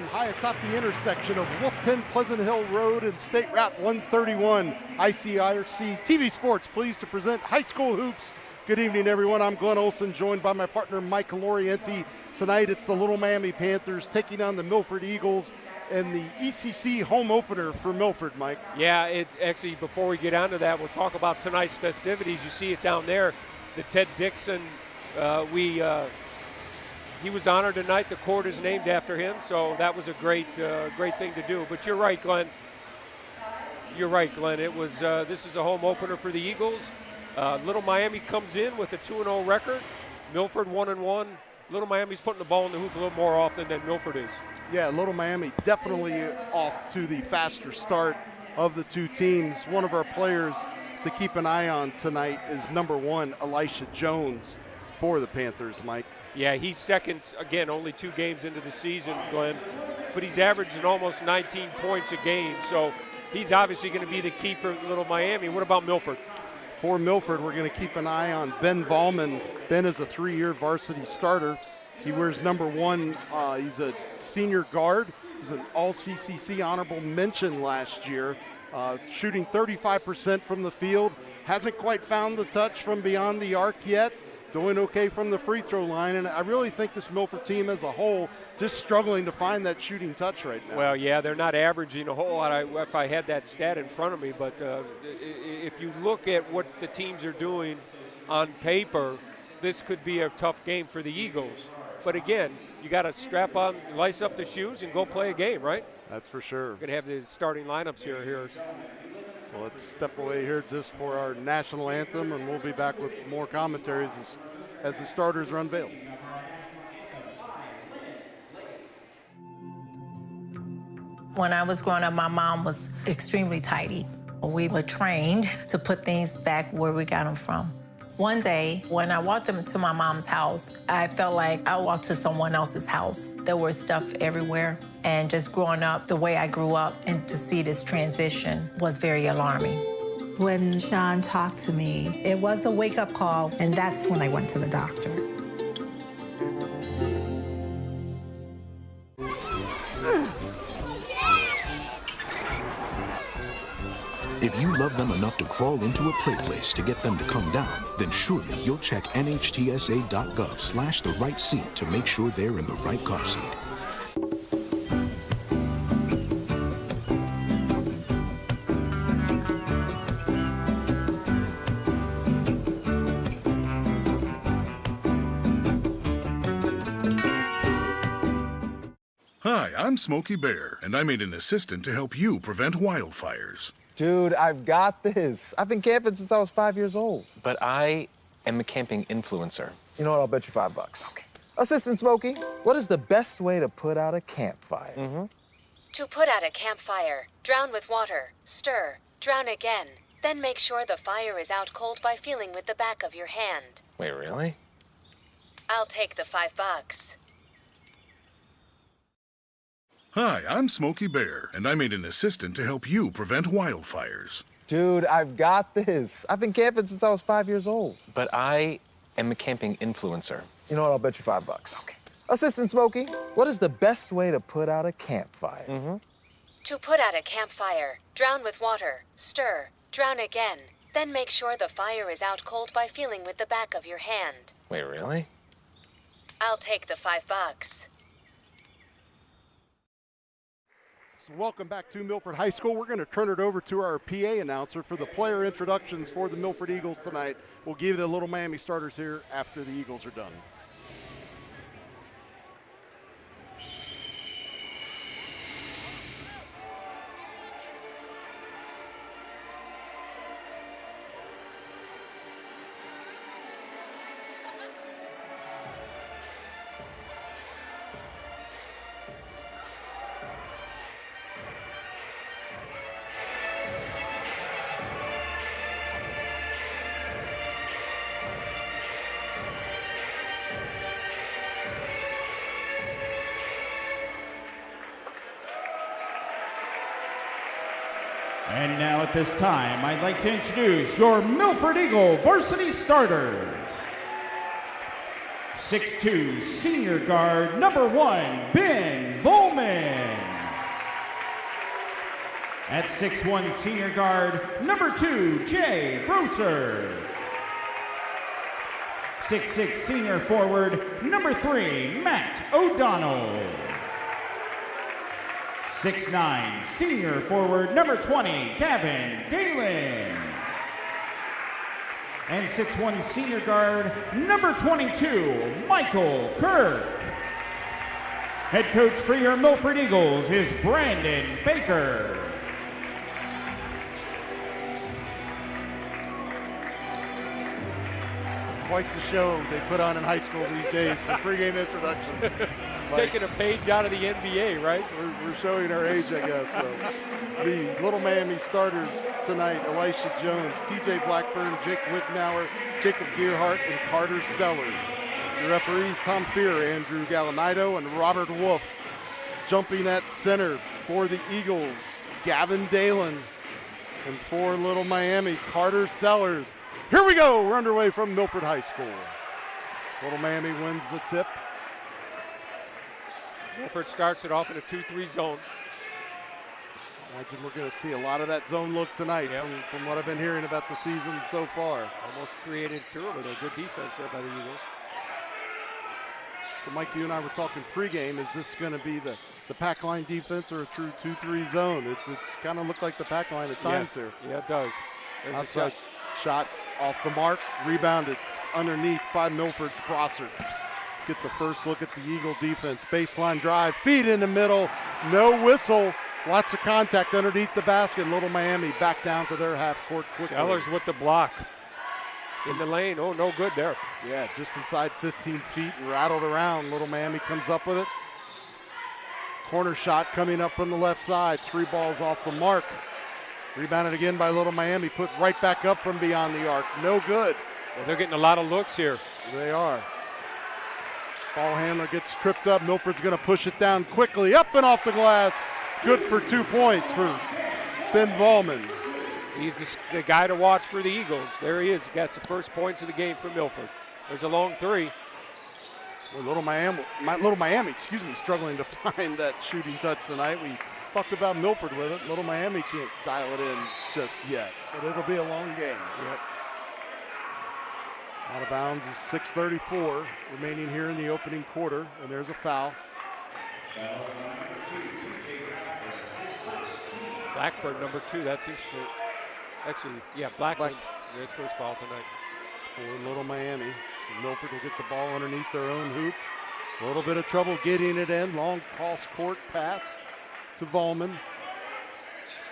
from high atop the intersection of Wolfpen, Pleasant Hill Road and State Route 131. ICRC-TV Sports, pleased to present High School Hoops. Good evening, everyone. I'm Glenn Olson, joined by my partner Mike Lorienti. Tonight, it's the Little Miami Panthers taking on the Milford Eagles and the ECC home opener for Milford, Mike. Yeah, actually, before we get on to that, we'll talk about tonight's festivities. You see it down there, the Ted Dixon, he was honored tonight. The court is named after him, so that was a great thing to do. But you're right, Glenn. You're right, Glenn. It was this is a home opener for the Eagles. Little Miami comes in with a 2-0 record. Milford 1-1. Little Miami's putting the ball in the hoop a little more often than Milford is. Yeah, Little Miami definitely off to the faster start of the two teams. One of our players to keep an eye on tonight is number 1, Elisha Jones, for the Panthers, Mike. Yeah, he's second, again, only 2 games into the season, Glenn, but he's averaging almost 19 points a game, so he's obviously going to be the key for Little Miami. What about Milford? For Milford, we're going to keep an eye on Ben Vollman. Ben is a 3-year varsity starter. He wears number 1. He's a senior guard. He's an all-CCC honorable mention last year, shooting 35% from the field. Hasn't quite found the touch from beyond the arc yet. Doing okay from the free throw line, and I really think this Milford team as a whole just struggling to find that shooting touch right now. Well, yeah, they're not averaging a whole lot if I had that stat in front of me, but if you look at what the teams are doing on paper, this could be a tough game for the Eagles. But again, you got to strap on, lice up the shoes, and go play a game, right? That's for sure. We're going to have the starting lineups here. So let's step away here just for our national anthem, and we'll be back with more commentaries as the starters are unveiled. When I was growing up, my mom was extremely tidy. We were trained to put things back where we got them from. One day, when I walked into my mom's house, I felt like I walked to someone else's house. There was stuff everywhere, and just growing up the way I grew up, and to see this transition was very alarming. When Sean talked to me, it was a wake-up call, and that's when I went to the doctor. If you love them enough to crawl into a play place to get them to come down, then surely you'll check nhtsa.gov/the right seat to make sure they're in the right car seat. Hi, I'm Smokey Bear, and I made an assistant to help you prevent wildfires. Dude, I've got this. I've been camping since I was 5 years old. But I am a camping influencer. You know what? I'll bet you $5. Okay. Assistant Smokey, what is the best way to put out a campfire? To put out a campfire, drown with water, stir, drown again. Then make sure the fire is out cold by feeling with the back of your hand. Wait, really? I'll take the $5. Hi, I'm Smokey Bear, and I made an assistant to help you prevent wildfires. Dude, I've got this. I've been camping since I was 5 years old. But I am a camping influencer. You know what? I'll bet you $5. Okay. Assistant Smokey, what is the best way to put out a campfire? To put out a campfire, drown with water, stir, drown again. Then make sure the fire is out cold by feeling with the back of your hand. Wait, really? I'll take the $5. So welcome back to Milford High School. We're going to turn it over to our PA announcer for the player introductions for the Milford Eagles tonight. We'll give the Little Miami starters here after the Eagles are done. And now at this time, I'd like to introduce your Milford Eagle varsity starters. 6'2", senior guard, number 1, Ben Volman. At 6'1", senior guard, number 2, Jay Broser. 6'6", senior forward, number 3, Matt O'Donnell. 6'9", senior forward, number 20, Gavin Dalen. And 6'1", senior guard, number 22, Michael Kirk. Head coach for your Milford Eagles is Brandon Baker. Quite the show they put on in high school these days for pregame introductions. Taking a page out of the NBA, right? We're showing our age, I guess. So. The Little Miami starters tonight: Elisha Jones, TJ Blackburn, Jake Wittenauer, Jacob Gearhart, and Carter Sellers. The referees: Tom Fear, Andrew Gallinito, and Robert Wolf. Jumping at center for the Eagles, Gavin Dalen. And for Little Miami, Carter Sellers. Here we go. We're underway from Milford High School. Little Miami wins the tip. Milford starts it off in a 2-3 zone. Imagine we're going to see a lot of that zone look tonight from what I've been hearing about the season so far. Almost created turnover. Good defense there by the Eagles. So, Mike, you and I were talking pregame. Is this going to be the pack line defense or a true 2-3 zone? It's kind of looked like the pack line at times here. Yeah, it does. There's outside shot off the mark, rebounded underneath by Milford's Brossard. Get the first look at the Eagle defense. Baseline drive, feed in the middle, no whistle. Lots of contact underneath the basket. Little Miami back down to their half court quickly. Sellers with the block in the lane. Oh, no good there. Yeah, just inside 15 feet, rattled around. Little Miami comes up with it. Corner shot coming up from the left side. 3 balls off the mark. Rebounded again by Little Miami, put right back up from beyond the arc. No good. Well, they're getting a lot of looks here. They are. Ball handler gets tripped up. Milford's going to push it down quickly. Up and off the glass. Good for 2 points for Ben Volman. He's the guy to watch for the Eagles. There he is. He got the first points of the game for Milford. There's a long 3. Well, Little Miami, struggling to find that shooting touch tonight. We talked about Milford with it. Little Miami can't dial it in just yet, but it'll be a long game. Yep. Out of bounds is 6:34 remaining here in the opening quarter, and there's a foul. Blackburn, number 2, that's his first. Actually, yeah, Blackburn's his first foul tonight. For Little Miami. So Milford will get the ball underneath their own hoop. A little bit of trouble getting it in. Long cross-court pass to Volman.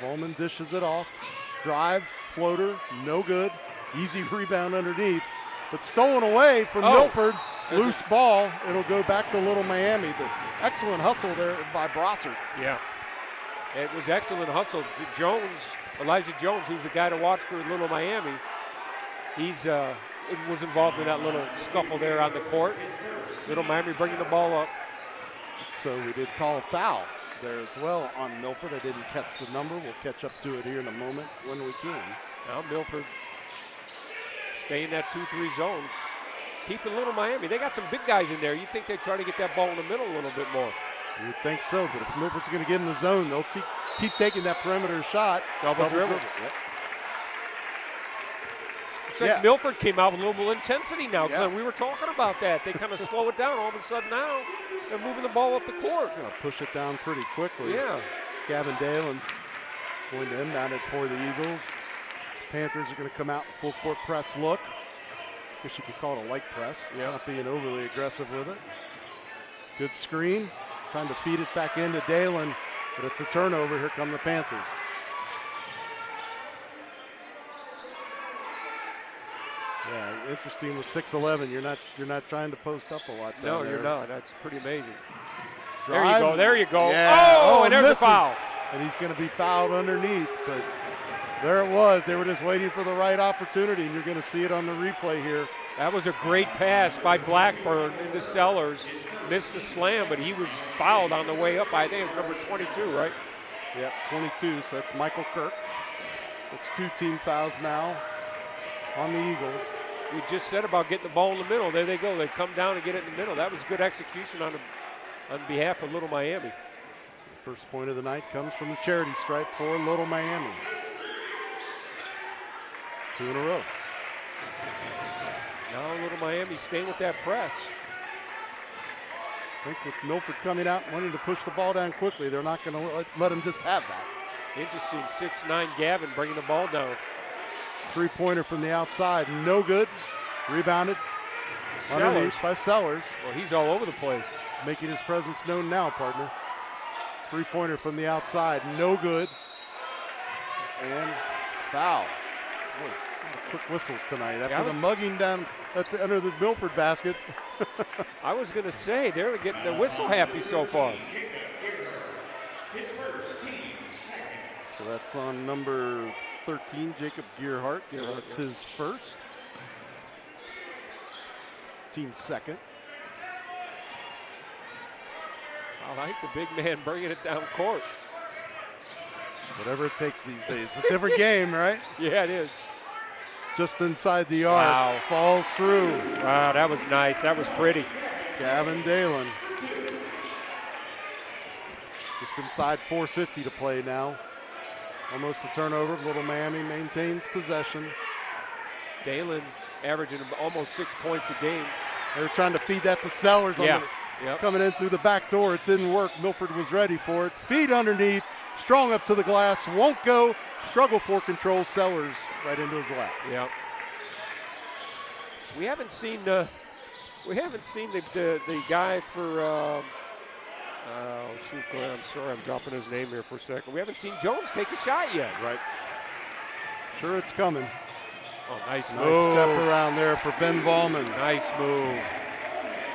Volman dishes it off. Drive, floater, no good. Easy rebound underneath. But stolen away from Milford. Loose ball. It'll go back to Little Miami. But excellent hustle there by Brossard. Yeah. It was excellent hustle. Elijah Jones, who's the guy to watch for Little Miami, was involved in that little scuffle there on the court. Little Miami bringing the ball up. So we did call a foul there as well on Milford. I didn't catch the number. We'll catch up to it here in a moment when we can. Now Milford stay in that 2-3 zone. Keeping Little Miami. They got some big guys in there. You'd think they'd try to get that ball in the middle a little bit more. You would think so, but if Milford's going to get in the zone, they'll keep taking that perimeter shot. Double dribble. Yep. Looks like Milford came out with a little more intensity now, Glenn. Yeah. We were talking about that. They kind of slow it down. All of a sudden now, they're moving the ball up the court. Going to push it down pretty quickly. Yeah. Gavin Dalen's going to inbound it for the Eagles. Panthers are going to come out in full court press look. I guess you could call it a light press. Yeah. Not being overly aggressive with it. Good screen. Trying to feed it back into Dalen, but it's a turnover. Here come the Panthers. Yeah, interesting with 6'11", you're not trying to post up a lot. No, you're not. That's pretty amazing. Drive. There you go. Yeah. And there's misses. a foul. And he's going to be fouled underneath, but there it was. They were just waiting for the right opportunity, and you're going to see it on the replay here. That was a great pass by Blackburn into Sellers. Missed the slam, but he was fouled on the way up. I think it's number 22, right? Yep, 22, so that's Michael Kirk. It's 2 team fouls now on the Eagles. We just said about getting the ball in the middle. There they go. They come down and get it in the middle. That was good execution on on behalf of Little Miami. First point of the night comes from the charity stripe for Little Miami. 2 in a row. Now Little Miami staying with that press. I think with Milford coming out and wanting to push the ball down quickly, they're not going to let him just have that. Interesting, 6'9" Gavin bringing the ball down. Three-pointer from the outside, no good. Rebounded underneath by Sellers. Well, he's all over the place. He's making his presence known now, partner. Three-pointer from the outside, no good. And foul. Boy, quick whistles tonight after the mugging down under the Milford basket. I was going to say, they're getting the whistle happy so far. So that's on number 13, Jacob Gearhart. So that's his first. Team second. I like the big man bringing it down court. Whatever it takes these days. It's a different game, right? Yeah, it is. Just inside the arc. Wow. Falls through. Wow, that was nice. That was pretty. Gavin Dalen. Just inside 4:50 to play now. Almost a turnover. Little Miami maintains possession. Dalen's averaging almost 6 points a game. They were trying to feed that to Sellers. Coming in through the back door. It didn't work. Milford was ready for it. Feed underneath. Strong up to the glass. Won't go. Struggle for control. Sellers right into his lap. Yeah. We haven't seen the guy for oh shoot, I'm sorry, I'm dropping his name here for a second. We haven't seen Jones take a shot yet. Right. Sure, it's coming. Oh, nice move. Nice step around there for Ben Vollman. Nice move.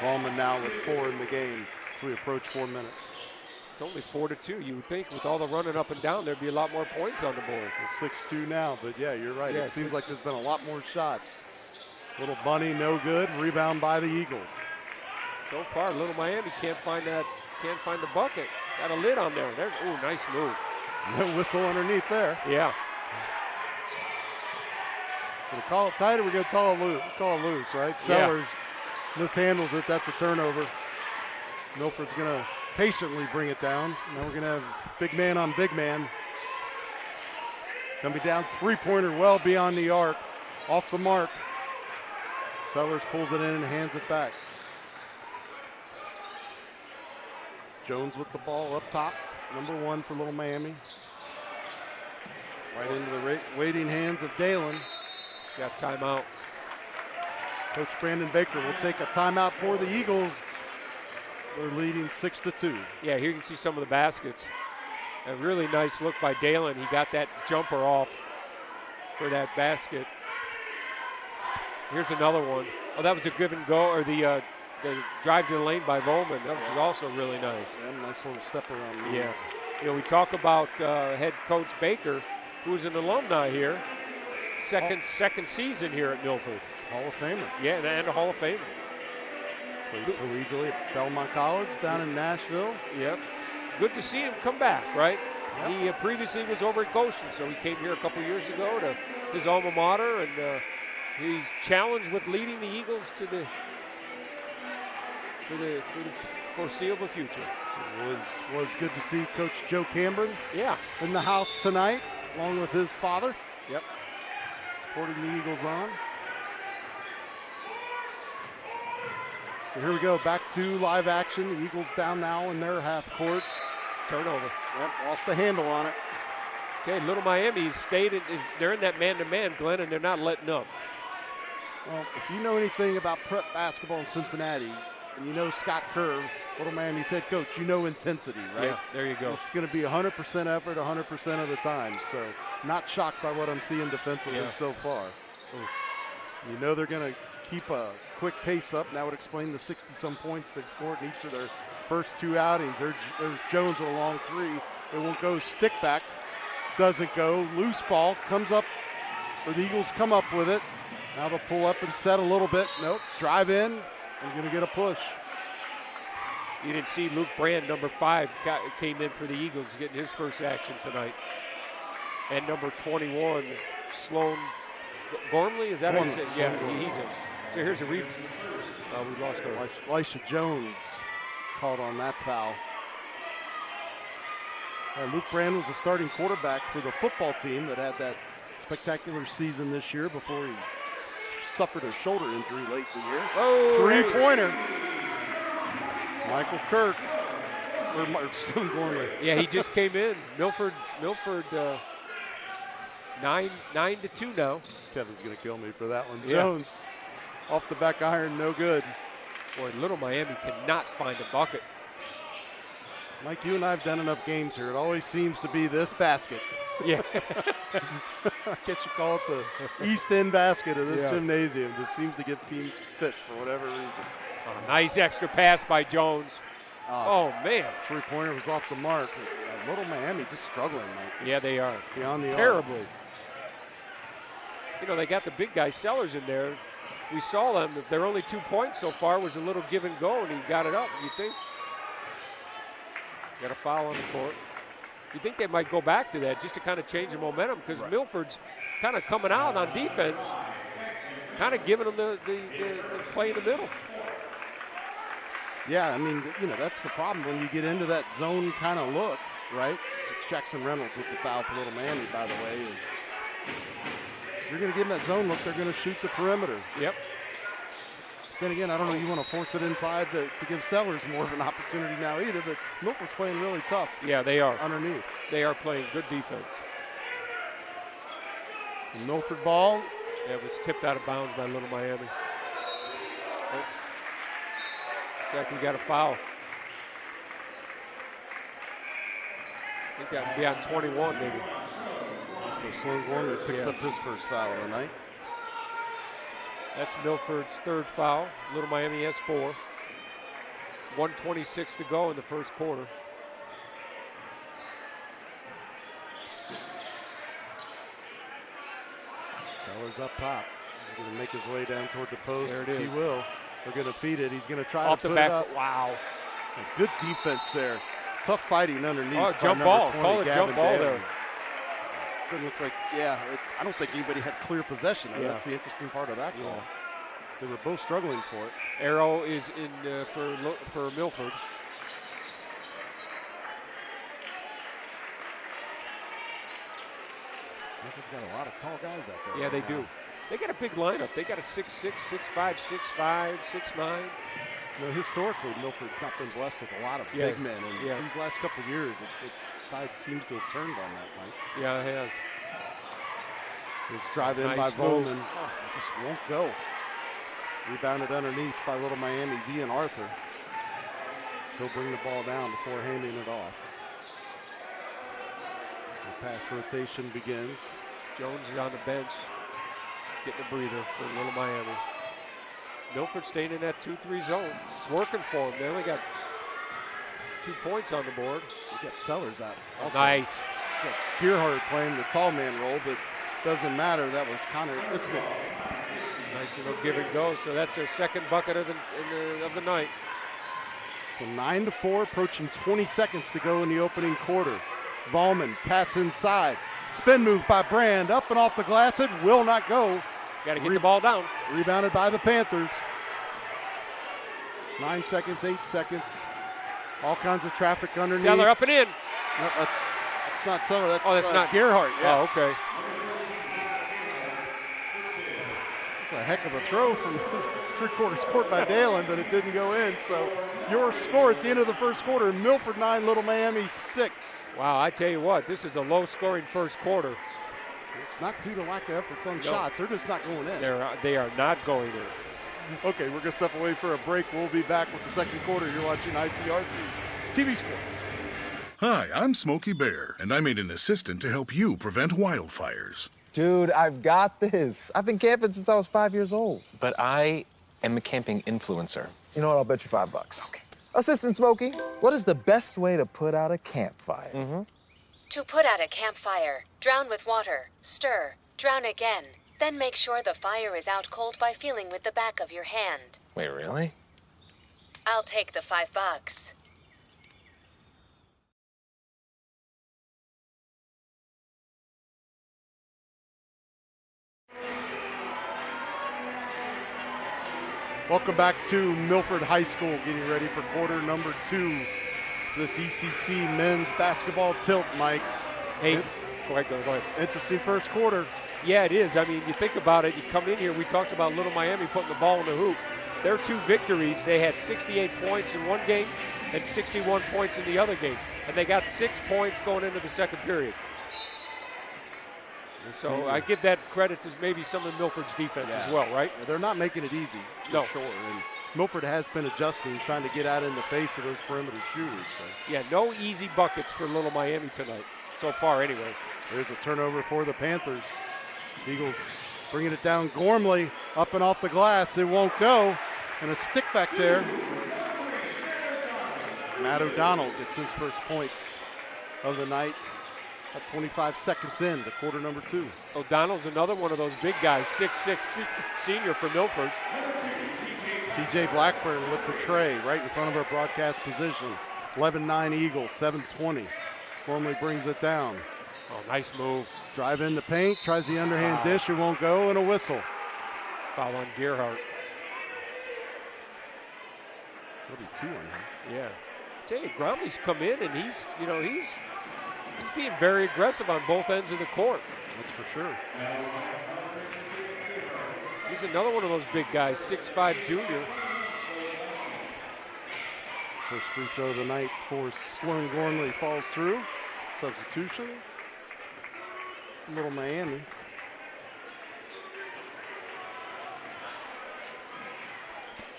Vollman now with 4 in the game as we approach 4 minutes. It's only 4-2. You would think with all the running up and down, there'd be a lot more points on the board. It's 6-2 now, but yeah, you're right. Yeah, it seems like there's been a lot more shots. Little Bunny, no good. Rebound by the Eagles. So far, Little Miami can't find the bucket. Got a lid on there. Oh, nice move. No whistle underneath there. Yeah. Gonna call it tight or we're gonna call it loose, right? Sellers mishandles it. That's a turnover. Milford's gonna patiently bring it down. Now we're gonna have big man on big man. Gonna be down three-pointer well beyond the arc. Off the mark. Sellers pulls it in and hands it back. It's Jones with the ball up top. Number 1 for Little Miami. Right into the waiting hands of Dalen. Got timeout. Coach Brandon Baker will take a timeout for the Eagles. They're leading 6-2. Yeah, here you can see some of the baskets. A really nice look by Dalen. He got that jumper off for that basket. Here's another one. Oh, that was a give and go, or the drive to the lane by Volman. That was also really nice. Yeah, nice little step around. Yeah. You know, we talk about head coach Baker, who's an alumni here. Second season here at Milford. Hall of Famer. Yeah, and a Hall of Famer. Played collegially at Belmont College down in Nashville. Yep. Good to see him come back, right? Yep. He previously was over at Goshen, so he came here a couple years ago to his alma mater, and he's challenged with leading the Eagles to the foreseeable future. It was good to see Coach Joe Cameron in the house tonight, along with his father. Yep. Supporting the Eagles on. So here we go, back to live action. The Eagles down now in their half court. Turnover. Yep, lost the handle on it. Okay, Little Miami they're in that man-to-man, Glenn, and they're not letting up. Well, if you know anything about prep basketball in Cincinnati, and you know Scott Kerr, Little Miami's head coach, you know intensity, right? Yeah, there you go. It's going to be 100% effort 100% of the time. So not shocked by what I'm seeing defensively so far. You know they're going to keep a quick pace up. That would explain the 60-some points they've scored in each of their first 2 outings. There's Jones with a long 3. It won't go. Stick back. Doesn't go. Loose ball comes up, or the Eagles come up with it. Now they'll pull up and set a little bit. Nope. Drive in. They're going to get a push. You didn't see Luke Brand, number 5, came in for the Eagles, getting his first action tonight. And number 21, Sloan Gormley, is that what he says? Yeah, he's in. So here's a we lost our. Elisha Jones called on that foul. Luke Brand was a starting quarterback for the football team that had that spectacular season this year before he suffered a shoulder injury late in the year. Oh, three-pointer. Michael Kirk. Or Sloan Gormley. Yeah, he just came in. Milford 9-2 now. Kevin's going to kill me for that one. Yeah. Jones off the back iron, no good. Boy, Little Miami cannot find a bucket. Mike, you and I have done enough games here. It always seems to be this basket. Yeah. I guess you call it the East End basket of this gymnasium. This seems to give team fits for whatever reason. Oh, nice extra pass by Jones. Oh, man. Three-pointer was off the mark. Little Miami just struggling, Mike. Yeah, they are. Beyond the terribly. You know, they got the big guy Sellers in there. We saw them. If they're only 2 points so far, was a little give and go, and he got it up. You think? Got a foul on the court. You think they might go back to that just to kind of change the momentum, because Milford's kind of coming out on defense, kind of giving them the play in the middle. Yeah, I mean, you know, that's the problem when you get into that zone kind of look, right? It's Jackson Reynolds with the foul for Little Miami, by the way. If you're going to give them that zone look, they're going to shoot the perimeter. Yep. Then again, I don't know, you want to force it inside to give Sellers more of an opportunity now either, but Milford's playing really tough. Yeah, they are. Underneath. They are playing good defense. So Milford ball. Yeah, it was tipped out of bounds by Little Miami. Oh. Looks like we got a foul. I think that would be on 21 maybe. So Sloan Gormley picks up his first foul of the night. That's Milford's third foul. Little Miami has 4. 1:26 to go in the first quarter. Sellers up top. He's going to make his way down toward the post. There it is. He will. They're going to feed it. He's going to try Off to the put back. it up. Wow. Good defense there. Tough fighting underneath. Oh, by jump number ball. 20, Call it Gavin jump ball Daly. there. Didn't look like, I don't think anybody had clear possession. Yeah. That's the interesting part of that call. They were both struggling for it. Arrow is in for Milford. Milford's got a lot of tall guys out there. Yeah, they do. They got a big lineup. They got a 6'6", 6'5", 6'5", 6'9". You know, historically, Milford's not been blessed with a lot of big men. And these last couple of years, the side seems to have turned on that, Mike. Yeah, it has. It's drive in Nice by move. Bowman. Just won't go. Rebounded underneath by Little Miami's Ian Arthur. He'll bring the ball down before handing it off. The pass rotation begins. Jones is on the bench, getting a breather for Little Miami. Milford staying in that 2-3 zone. It's working for them. They only got 2 points on the board. We got Sellers out. Also, Nice. Gearhart playing the tall man role, but doesn't matter. That was Connor Ismail. Nice little give and go. So that's their second bucket of the night. So 9-4, approaching 20 seconds to go in the opening quarter. Vollman, pass inside. Spin move by Brand, up and off the glass. It will not go. Got to get the ball down. Rebounded by the Panthers. 9 seconds, 8 seconds. All kinds of traffic underneath. Seller up and in. No, that's not Seller. That's not Gearhart. Yeah. Oh, okay. It's a heck of a throw from three-quarters court by Dalen, but it didn't go in. So your score at the end of the first quarter, Milford 9, Little Miami 6. Wow, I tell you what, this is a low-scoring first quarter. It's not due to lack of efforts on shots. They're just not going in. They are not going in. Okay, we're going to step away for a break. We'll be back with the second quarter. You're watching ICRC-TV Sports. Hi, I'm Smokey Bear, and I made an assistant to help you prevent wildfires. Dude, I've got this. I've been camping since I was 5 years old. But I am a camping influencer. You know what? I'll bet you $5. Okay. Assistant Smokey, what is the best way to put out a campfire? To put out a campfire, drown with water, stir, drown again. Then make sure the fire is out cold by feeling with the back of your hand. Wait, really? I'll take the $5. Welcome back to Milford High School, getting ready for quarter number 2. This ECC men's basketball tilt, Mike. Hey, go ahead. Interesting first quarter. Yeah, it is. I mean, you think about it, you come in here, we talked about Little Miami putting the ball in the hoop. Their 2 victories, they had 68 points in one game and 61 points in the other game. And they got 6 points going into the second period. So I give that credit to maybe some of Milford's defense as well, right? Yeah, they're not making it easy, for sure. And Milford has been adjusting, trying to get out in the face of those perimeter shooters. So. Yeah, no easy buckets for Little Miami tonight, so far anyway. There's a turnover for the Panthers. Eagles bringing it down. Gormley up and off the glass. It won't go. And a stick back there. Matt O'Donnell gets his first points of the night. At 25 seconds in to quarter number 2. O'Donnell's another one of those big guys, 6'6", senior for Milford. TJ Blackburn with the tray right in front of our broadcast position. 11-9 Eagles, 7:20. Gormley brings it down. Oh, nice move. Drive in the paint, tries the underhand dish, it won't go, and a whistle. Foul on Gearhart. That'll be 2 on him. Yeah. Tell you, Gromley's come in and he's being very aggressive on both ends of the court. That's for sure. He's another one of those big guys, 6'5" junior. First free throw of the night for Sloan Gormley falls through. Substitution. Little Miami.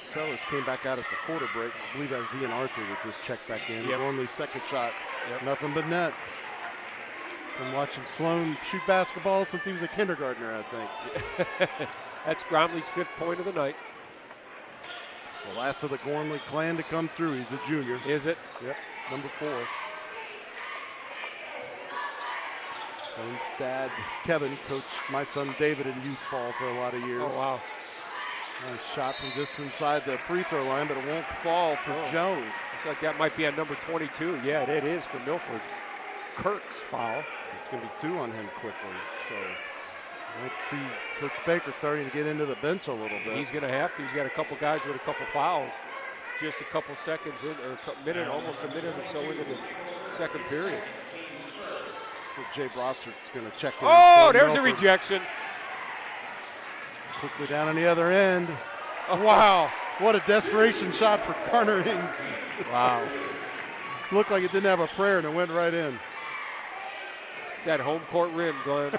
Sellers came back out at the quarter break. I believe that was Ian Arthur that just checked back in. Yep. Gormley's second shot, nothing but net. Been watching Sloan shoot basketball since he was a kindergartner, I think. That's Gromley's 5th point of the night. It's the last of the Gormley clan to come through. He's a junior. Is it? Yep, number 4. Sloan's dad, Kevin, coached my son David in youth ball for a lot of years. Oh, wow. Nice shot from just inside the free throw line, but it won't fall for Jones. Looks like that might be on number 22. Yeah, it is for Milford. Kirk's foul. So it's going to be 2 on him quickly. So let's see Coach Baker starting to get into the bench a little bit. He's going to have to. He's got a couple guys with a couple fouls. Just a couple seconds in, or a minute, almost a minute or so into the second period. So Jay Brossert's going to check in. Oh, there's a rejection. Quickly down on the other end. Oh, wow, what a desperation shot for Garner Ings. Wow. Looked like it didn't have a prayer and it went right in. It's that home court rim, Glenn.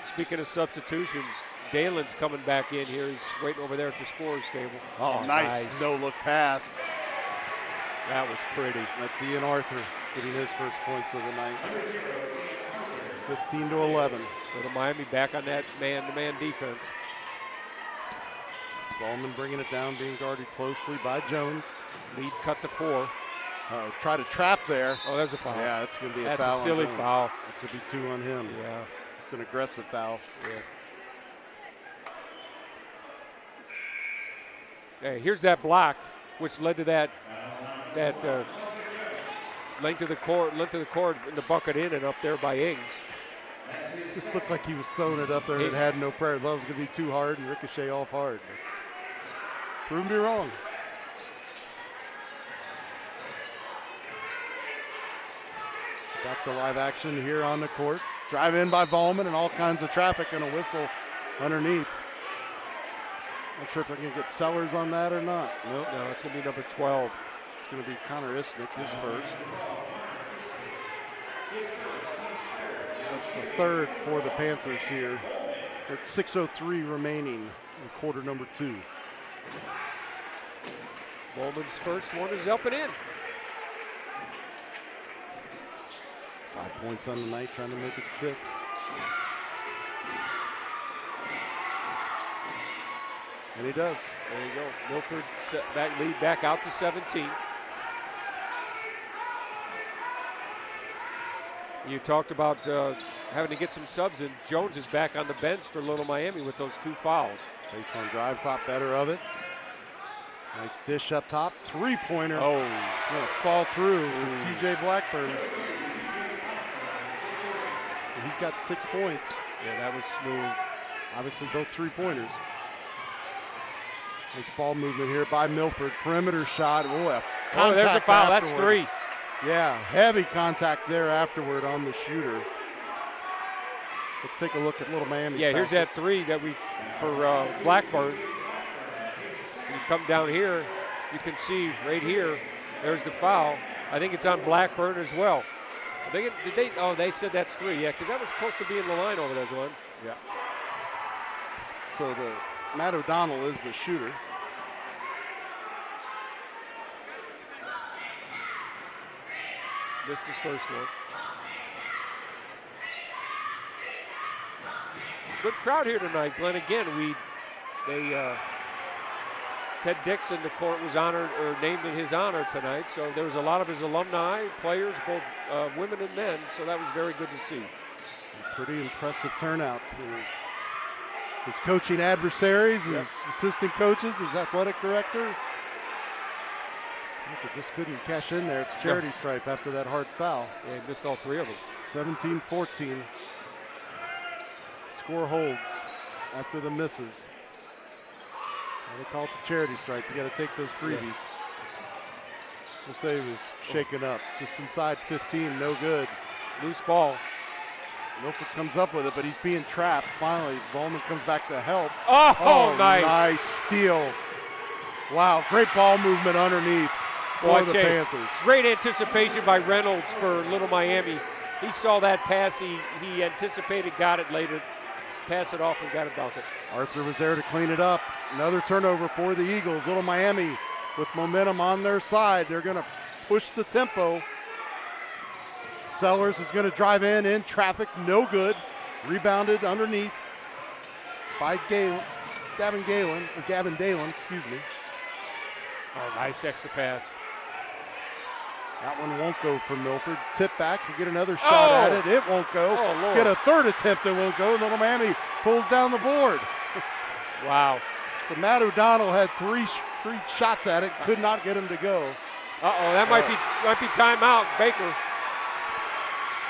Speaking of substitutions, Dalen's coming back in here. He's waiting over there at the scorer's table. Oh, nice no-look pass. That was pretty. That's Ian Arthur getting his first points of the night. 15-11. Little Miami back on that man-to-man defense. Ballman bringing it down, being guarded closely by Jones. Lead cut to 4. Try to trap there. Oh, there's a foul. Yeah, that's going to be a foul. That's a silly foul. That's going to be 2 on him. Yeah. It's an aggressive foul. Yeah. Hey, here's that block, which led to that length of the court, in the bucket in and up there by Ings. Just looked like he was throwing it up there and had no prayer. That was going to be too hard and ricochet off hard. Proved me wrong. Back to live action here on the court. Drive in by Volman and all kinds of traffic and a whistle underneath. Not sure if they're going to get Sellers on that or not. Nope. No, it's going to be number 12. It's going to be Connor Isnick, his first. So that's the 3rd for the Panthers here. We're at 6:03 remaining in quarter number 2. Bowman's first one is up and in. 5 points on the night, trying to make it 6. And he does. There you go. Milford lead back out to 17. You talked about having to get some subs in. Jones is back on the bench for Little Miami with those 2 fouls. Baseline drive, thought better of it. Nice dish up top. 3-pointer. Oh. Gonna fall through for TJ Blackburn. He's got 6 points. Yeah, that was smooth. Obviously both 3-pointers. Nice ball movement here by Milford. Perimeter shot. Oh, there's a foul. That's 3. Yeah, heavy contact there afterward on the shooter. Let's take a look at Little Miami's Yeah, here's basket. that 3 that for Blackburn. When you come down here, you can see right here, there's the foul. I think it's on Blackburn as well. I think they said that's 3, yeah, because that was close to being the line over there, Glenn. Yeah. So Matt O'Donnell is the shooter. Missed his first one. Good crowd here tonight, Glenn. Again, Ted Dixon, the court was honored or named in his honor tonight. So there was a lot of his alumni, players, both women and men. So that was very good to see. Pretty impressive turnout for his coaching adversaries, his assistant coaches, his athletic director. Just couldn't cash in there. It's charity stripe after that hard foul. Yeah, he missed all 3 of them. 17-14. Score holds after the misses. They call it the charity stripe. You got to take those freebies. Yeah. We'll say he was shaken up. Just inside 15, no good. Loose ball. Milford comes up with it, but he's being trapped. Finally, Volman comes back to help. Oh, nice. Nice steal. Wow, great ball movement underneath for the Panthers. Great anticipation by Reynolds for Little Miami. He saw that pass. He anticipated, got it later. Pass it off and got it bucket. Arthur was there to clean it up. Another turnover for the Eagles. Little Miami with momentum on their side. They're going to push the tempo. Sellers is going to drive in traffic, no good. Rebounded underneath by Gavin Dalen, excuse me. Oh, nice extra pass. That one won't go for Milford. Tip back, we get another shot at it. It won't go. Oh, Lord. Get a third attempt, it won't go. Little Miami pulls down the board. Wow. So Matt O'Donnell had three shots at it, could not get him to go. Uh-oh, that might be timeout, Baker.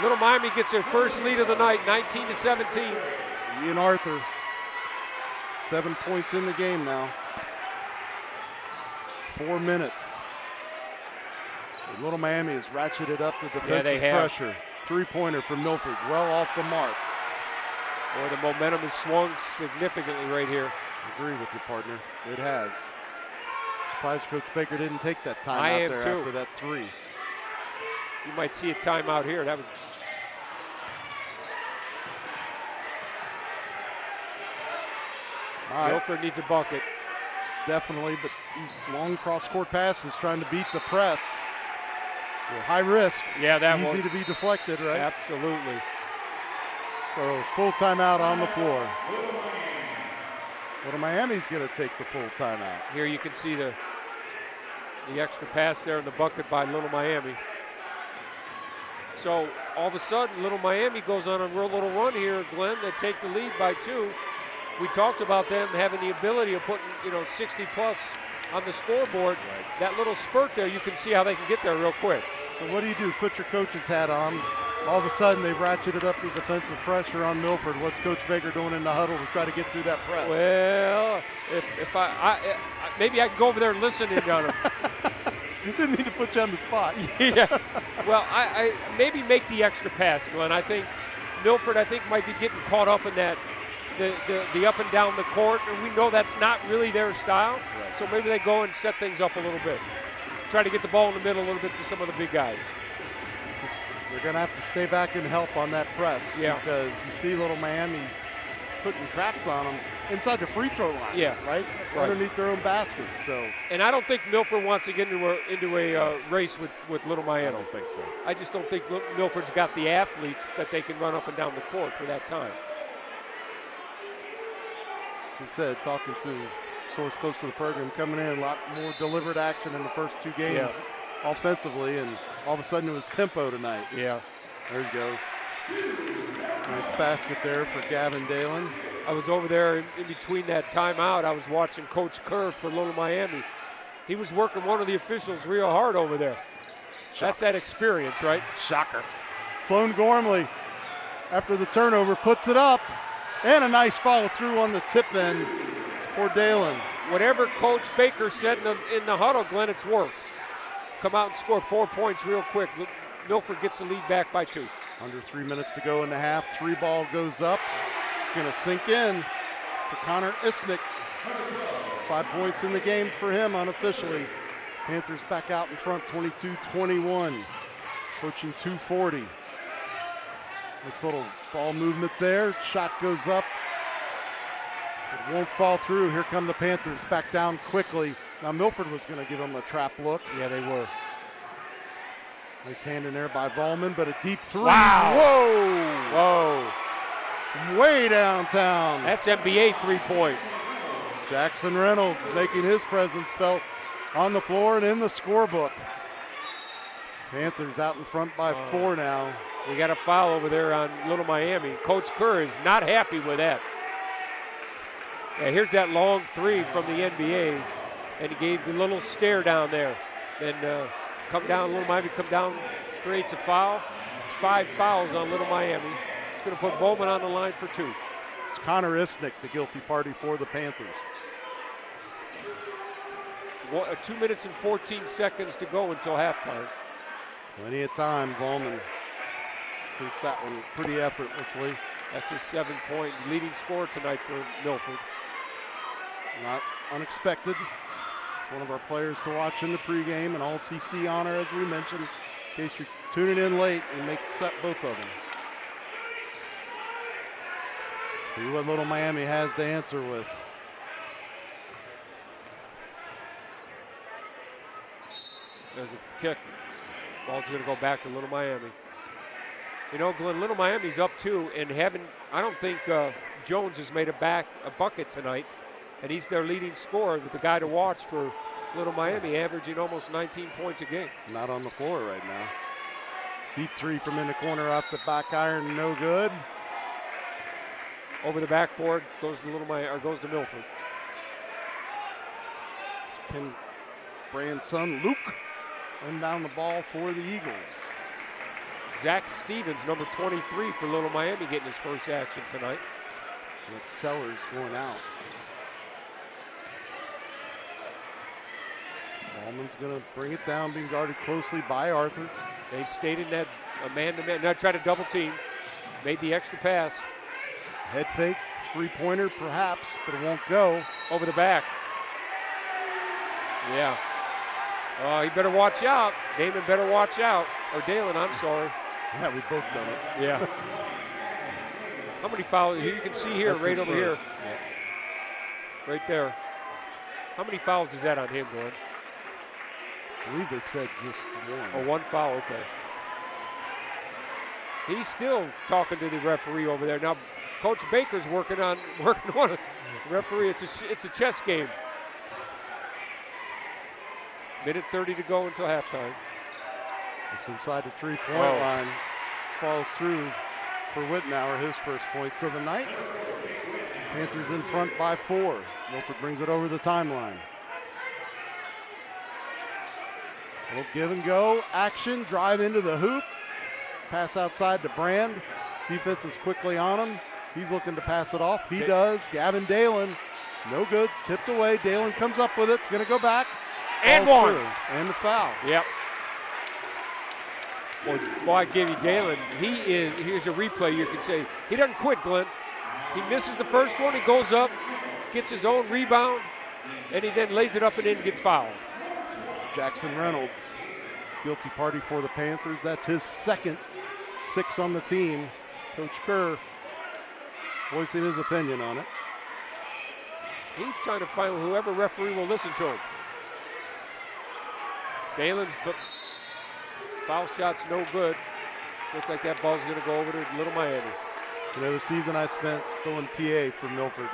Little Miami gets their first lead of the night, 19-17. So Ian Arthur, 7 points in the game now. 4 minutes. Little Miami has ratcheted up the defensive pressure. 3-pointer from Milford, well off the mark. Boy, the momentum has swung significantly right here. I agree with you, partner. It has. Surprised Coach Baker didn't take that time out there after that 3. You might see a timeout here. That was. Milford needs a bucket. Definitely, but these long cross-court passes trying to beat the press. High risk. Yeah, that easy to be deflected, right? Absolutely. So full timeout on the floor. Little Miami's going to take the full timeout. Here you can see the extra pass there in the bucket by Little Miami. So all of a sudden, Little Miami goes on a real little run here, Glenn. They take the lead by 2. We talked about them having the ability of putting, 60 plus on the scoreboard. Right. That little spurt there, you can see how they can get there real quick. So what do? Put your coach's hat on. All of a sudden, they've ratcheted up the defensive pressure on Milford. What's Coach Baker doing in the huddle to try to get through that press? Well, if maybe I can go over there and listen in on him. Didn't mean to put you on the spot. Yeah. Well, I maybe make the extra pass, Glenn. I think Milford, might be getting caught up in that. The up and down the court, and we know that's not really their style. Right. So maybe they go and set things up a little bit. Try to get the ball in the middle a little bit to some of the big guys. They're going to have to stay back and help on that press because you see Little Miami's putting traps on them inside the free throw line. Yeah. Right? Underneath their own baskets. So. And I don't think Milford wants to get into a race with Little Miami. I don't think so. I just don't think Milford's got the athletes that they can run up and down the court for that time. He said, talking to a source close to the program, coming in a lot more deliberate action in the first 2 games offensively, and all of a sudden it was tempo tonight. Yeah. There you go. Nice basket there for Gavin Dalen. I was over there in between that timeout. I was watching Coach Kerr for Little Miami. He was working one of the officials real hard over there. Shocker. That's that experience, right? Shocker. Sloan Gormley, after the turnover, puts it up. And a nice follow through on the tip end for Dalen. whatever Coach Baker said in the huddle, Glenn, it's worked. Come out and score 4 points real quick. Milford gets the lead back by 2. Under 3 minutes to go in the half. 3 ball goes up. It's going to sink in for Connor Isnick. 5 points in the game for him unofficially. Panthers back out in front, 22-21. Approaching 2:40. Nice little ball movement there. Shot goes up. It won't fall through. Here come the Panthers back down quickly. Now Milford was going to give him a trap look. Yeah, they were. Nice hand in there by Volman, but a deep 3. Wow. Whoa. Way downtown. That's NBA 3-point. Jackson Reynolds making his presence felt on the floor and in the scorebook. Panthers out in front by 4 now. We got a foul over there on Little Miami. Coach Kerr is not happy with that. Yeah, here's that long 3 from the NBA, and he gave the little stare down there. Then come down, Little Miami come down, creates a foul. It's 5 fouls on Little Miami. It's going to put Volman on the line for 2. It's Connor Isnick, the guilty party for the Panthers. 2 minutes and 14 seconds to go until halftime. Plenty of time. Volman sinks that one pretty effortlessly. That's his 7-point leading scorer tonight for Milford. Not unexpected. It's one of our players to watch in the pregame, an all-CC honor, as we mentioned. In case you're tuning in late, he makes set both of them. See what Little Miami has to answer with. There's a kick. Ball's going to go back to Little Miami. You know, Glenn, Little Miami's up 2, and I don't think Jones has made a bucket tonight, and he's their leading scorer, the guy to watch for Little Miami, averaging almost 19 points a game. Not on the floor right now. Deep 3 from in the corner off the back iron, no good. Over the backboard goes to goes to Milford. Ken Brand's son, Luke, run down the ball for the Eagles. Zach Stevens, number 23 for Little Miami, getting his first action tonight. And it's Sellers going out. Ballman's going to bring it down, being guarded closely by Arthur. They've stayed in that man-to-man. Now try to double team. Made the extra pass. Head fake, 3-pointer perhaps, but it won't go. Over the back. Yeah. Oh, he better watch out. Damon better watch out. Or Dalen, I'm sorry. Yeah, we both done it. Yeah. How many fouls? You can see here, That's right over first. here. Yeah. Right there. How many fouls is that on him, Glenn? I believe they said just 1. Oh, 1 foul, okay. He's still talking to the referee over there. Now, Coach Baker's working on a referee. It's a chess game. Minute 30 to go until halftime. It's inside the 3-point line. Falls through for Wittenauer, his first points of the night. Panthers in front by 4. Milford brings it over the timeline. Little give and go action, drive into the hoop. Pass outside to Brand. Defense is quickly on him. He's looking to pass it off. He does. Gavin Dalen, no good. Tipped away. Dalen comes up with it. It's going to go back. And Falls one. through. And the foul. Yep. Well, I give you Dalen. Here's a replay you can say. He doesn't quit, Glenn. He misses the first one. He goes up, gets his own rebound, and he then lays it up and in, get fouled. Jackson Reynolds, guilty party for the Panthers. That's his second, 6 on the team. Coach Kerr voicing his opinion on it. He's trying to find whoever referee will listen to him. Dalen's foul shot's no good. Look like that ball's going to go over to Little Miami. You know, the season I spent going PA for Milford,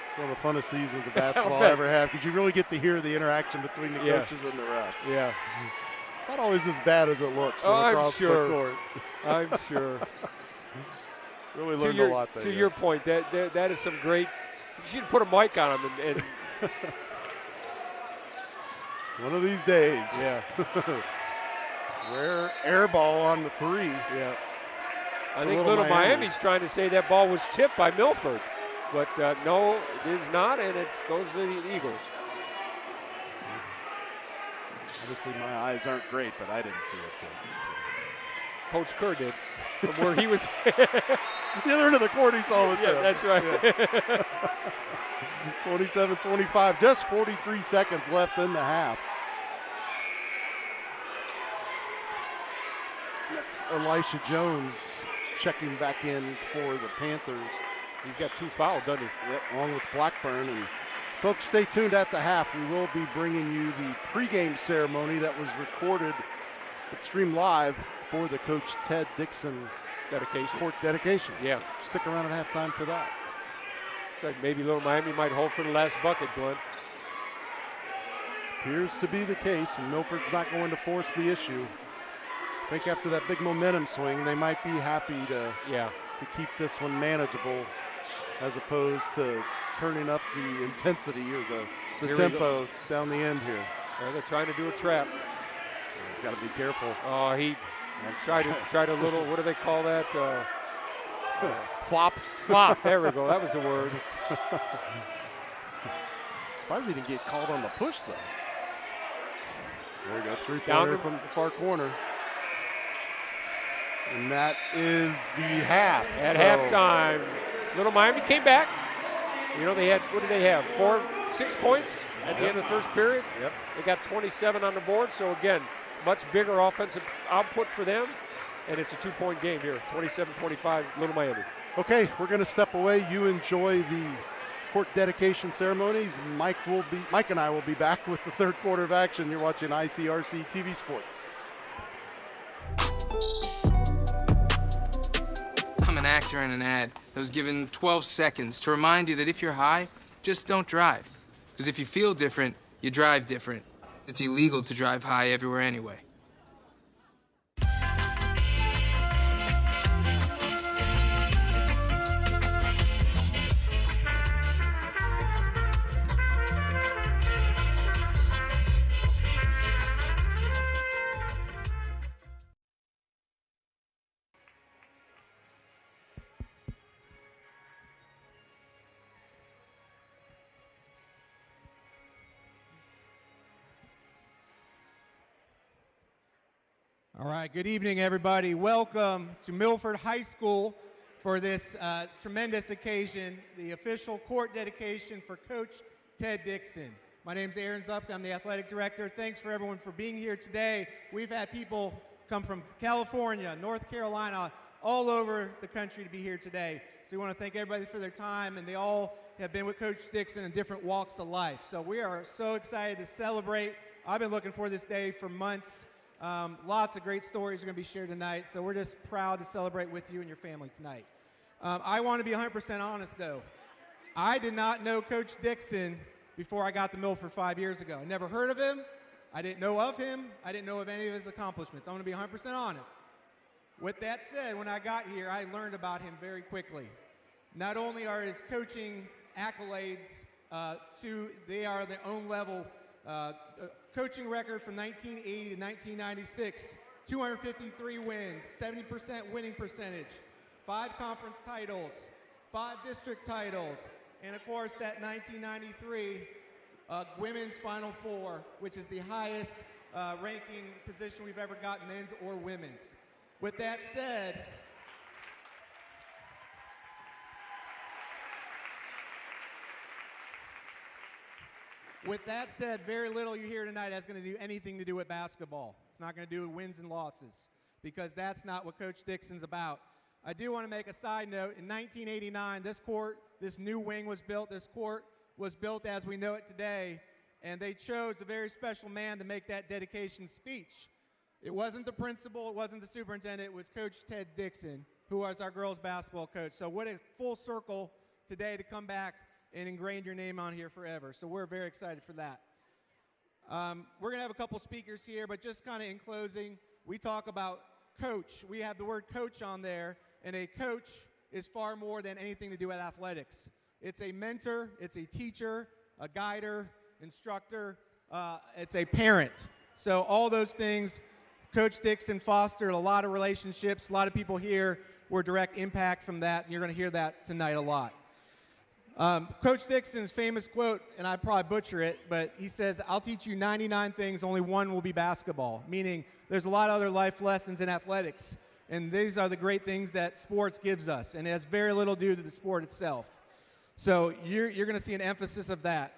it's one of the funnest seasons of basketball I bet. ever have, because you really get to hear the interaction between the coaches and the refs. Yeah. Not always as bad as it looks from across the court. I'm sure. Really learned a lot there. To your point, that is some great. You should put a mic on him and one of these days. Yeah. Rare air ball on the 3. Yeah. I think Little Miami's trying to say that ball was tipped by Milford. But no, it is not, and it goes to the Eagles. Obviously, my eyes aren't great, but I didn't see it too. Coach Kerr did, from where he was. The other end of the court, he saw it too. Yeah, that's right. Yeah. 27-25, just 43 seconds left in the half. That's Elisha Jones checking back in for the Panthers. He's got 2 fouls, doesn't he? Yep, along with Blackburn. And folks, stay tuned at the half. We will be bringing you the pregame ceremony that was recorded at Stream Live for the Coach Ted Dixon court dedication. Yeah. So stick around at halftime for that. Looks like maybe Little Miami might hold for the last bucket, Glenn. Appears to be the case, and Milford's not going to force the issue. I think after that big momentum swing, they might be happy to keep this one manageable as opposed to turning up the intensity or the tempo down the end here. Well, they're trying to do a trap. He's got to be careful. Oh, he tried a little, what do they call that? Flop. Flop, there we go. That was the word. Surprised he didn't get called on the push, though. There we go, three-pointer from the far corner. And that is the half. At halftime, Little Miami came back. You know, they had, what did they have? 6 points at the end of the first period. Yep. They got 27 on the board. So again, much bigger offensive output for them. And it's a 2-point game here, 27-25, Little Miami. Okay, we're going to step away. You enjoy the court dedication ceremonies. Mike and I will be back with the third quarter of action. You're watching ICRC-TV Sports. I'm an actor in an ad that was given 12 seconds to remind you that if you're high, just don't drive. Because if you feel different, you drive different. It's illegal to drive high everywhere anyway. All right, good evening, everybody. Welcome to Milford High School for this tremendous occasion, the official court dedication for Coach Ted Dixon. My name's Aaron Zupka. I'm the athletic director. Thanks for everyone for being here today. We've had people come from California, North Carolina, all over the country to be here today. So we want to thank everybody for their time, and they all have been with Coach Dixon in different walks of life. So we are so excited to celebrate. I've been looking for this day for months. Lots of great stories are going to be shared tonight, so we're just proud to celebrate with you and your family tonight. I want to be 100% honest, though. I did not know Coach Dixon before I got to Milford 5 years ago. I never heard of him. I didn't know of him. I didn't know of any of his accomplishments. I'm going to be 100% honest. With that said, when I got here, I learned about him very quickly. Not only are his coaching accolades, they are their own level. Coaching record from 1980 to 1996, 253 wins, 70% winning percentage, 5 conference titles, 5 district titles, and of course that 1993 women's Final Four, which is the highest ranking position we've ever got, men's or women's. With that said, very little you hear tonight is going to do anything to do with basketball. It's not going to do with wins and losses, because that's not what Coach Dixon's about. I do want to make a side note. In 1989, this new wing was built. This court was built as we know it today, and they chose a very special man to make that dedication speech. It wasn't the principal, it wasn't the superintendent, it was Coach Ted Dixon, who was our girls basketball coach. So what a full circle today to come back and ingrain your name on here forever. So we're very excited for that. We're going to have a couple speakers here, but just kind of in closing, we talk about coach. We have the word coach on there, and a coach is far more than anything to do with athletics. It's a mentor, it's a teacher, a guider, instructor, it's a parent. So all those things, Coach Dixon fostered a lot of relationships. A lot of people here were direct impact from that, and you're going to hear that tonight a lot. Coach Dixon's famous quote, and I probably butcher it, but he says, "I'll teach you 99 things, only one will be basketball," meaning there's a lot of other life lessons in athletics, and these are the great things that sports gives us, and it has very little to do with the sport itself. So you're going to see an emphasis of that.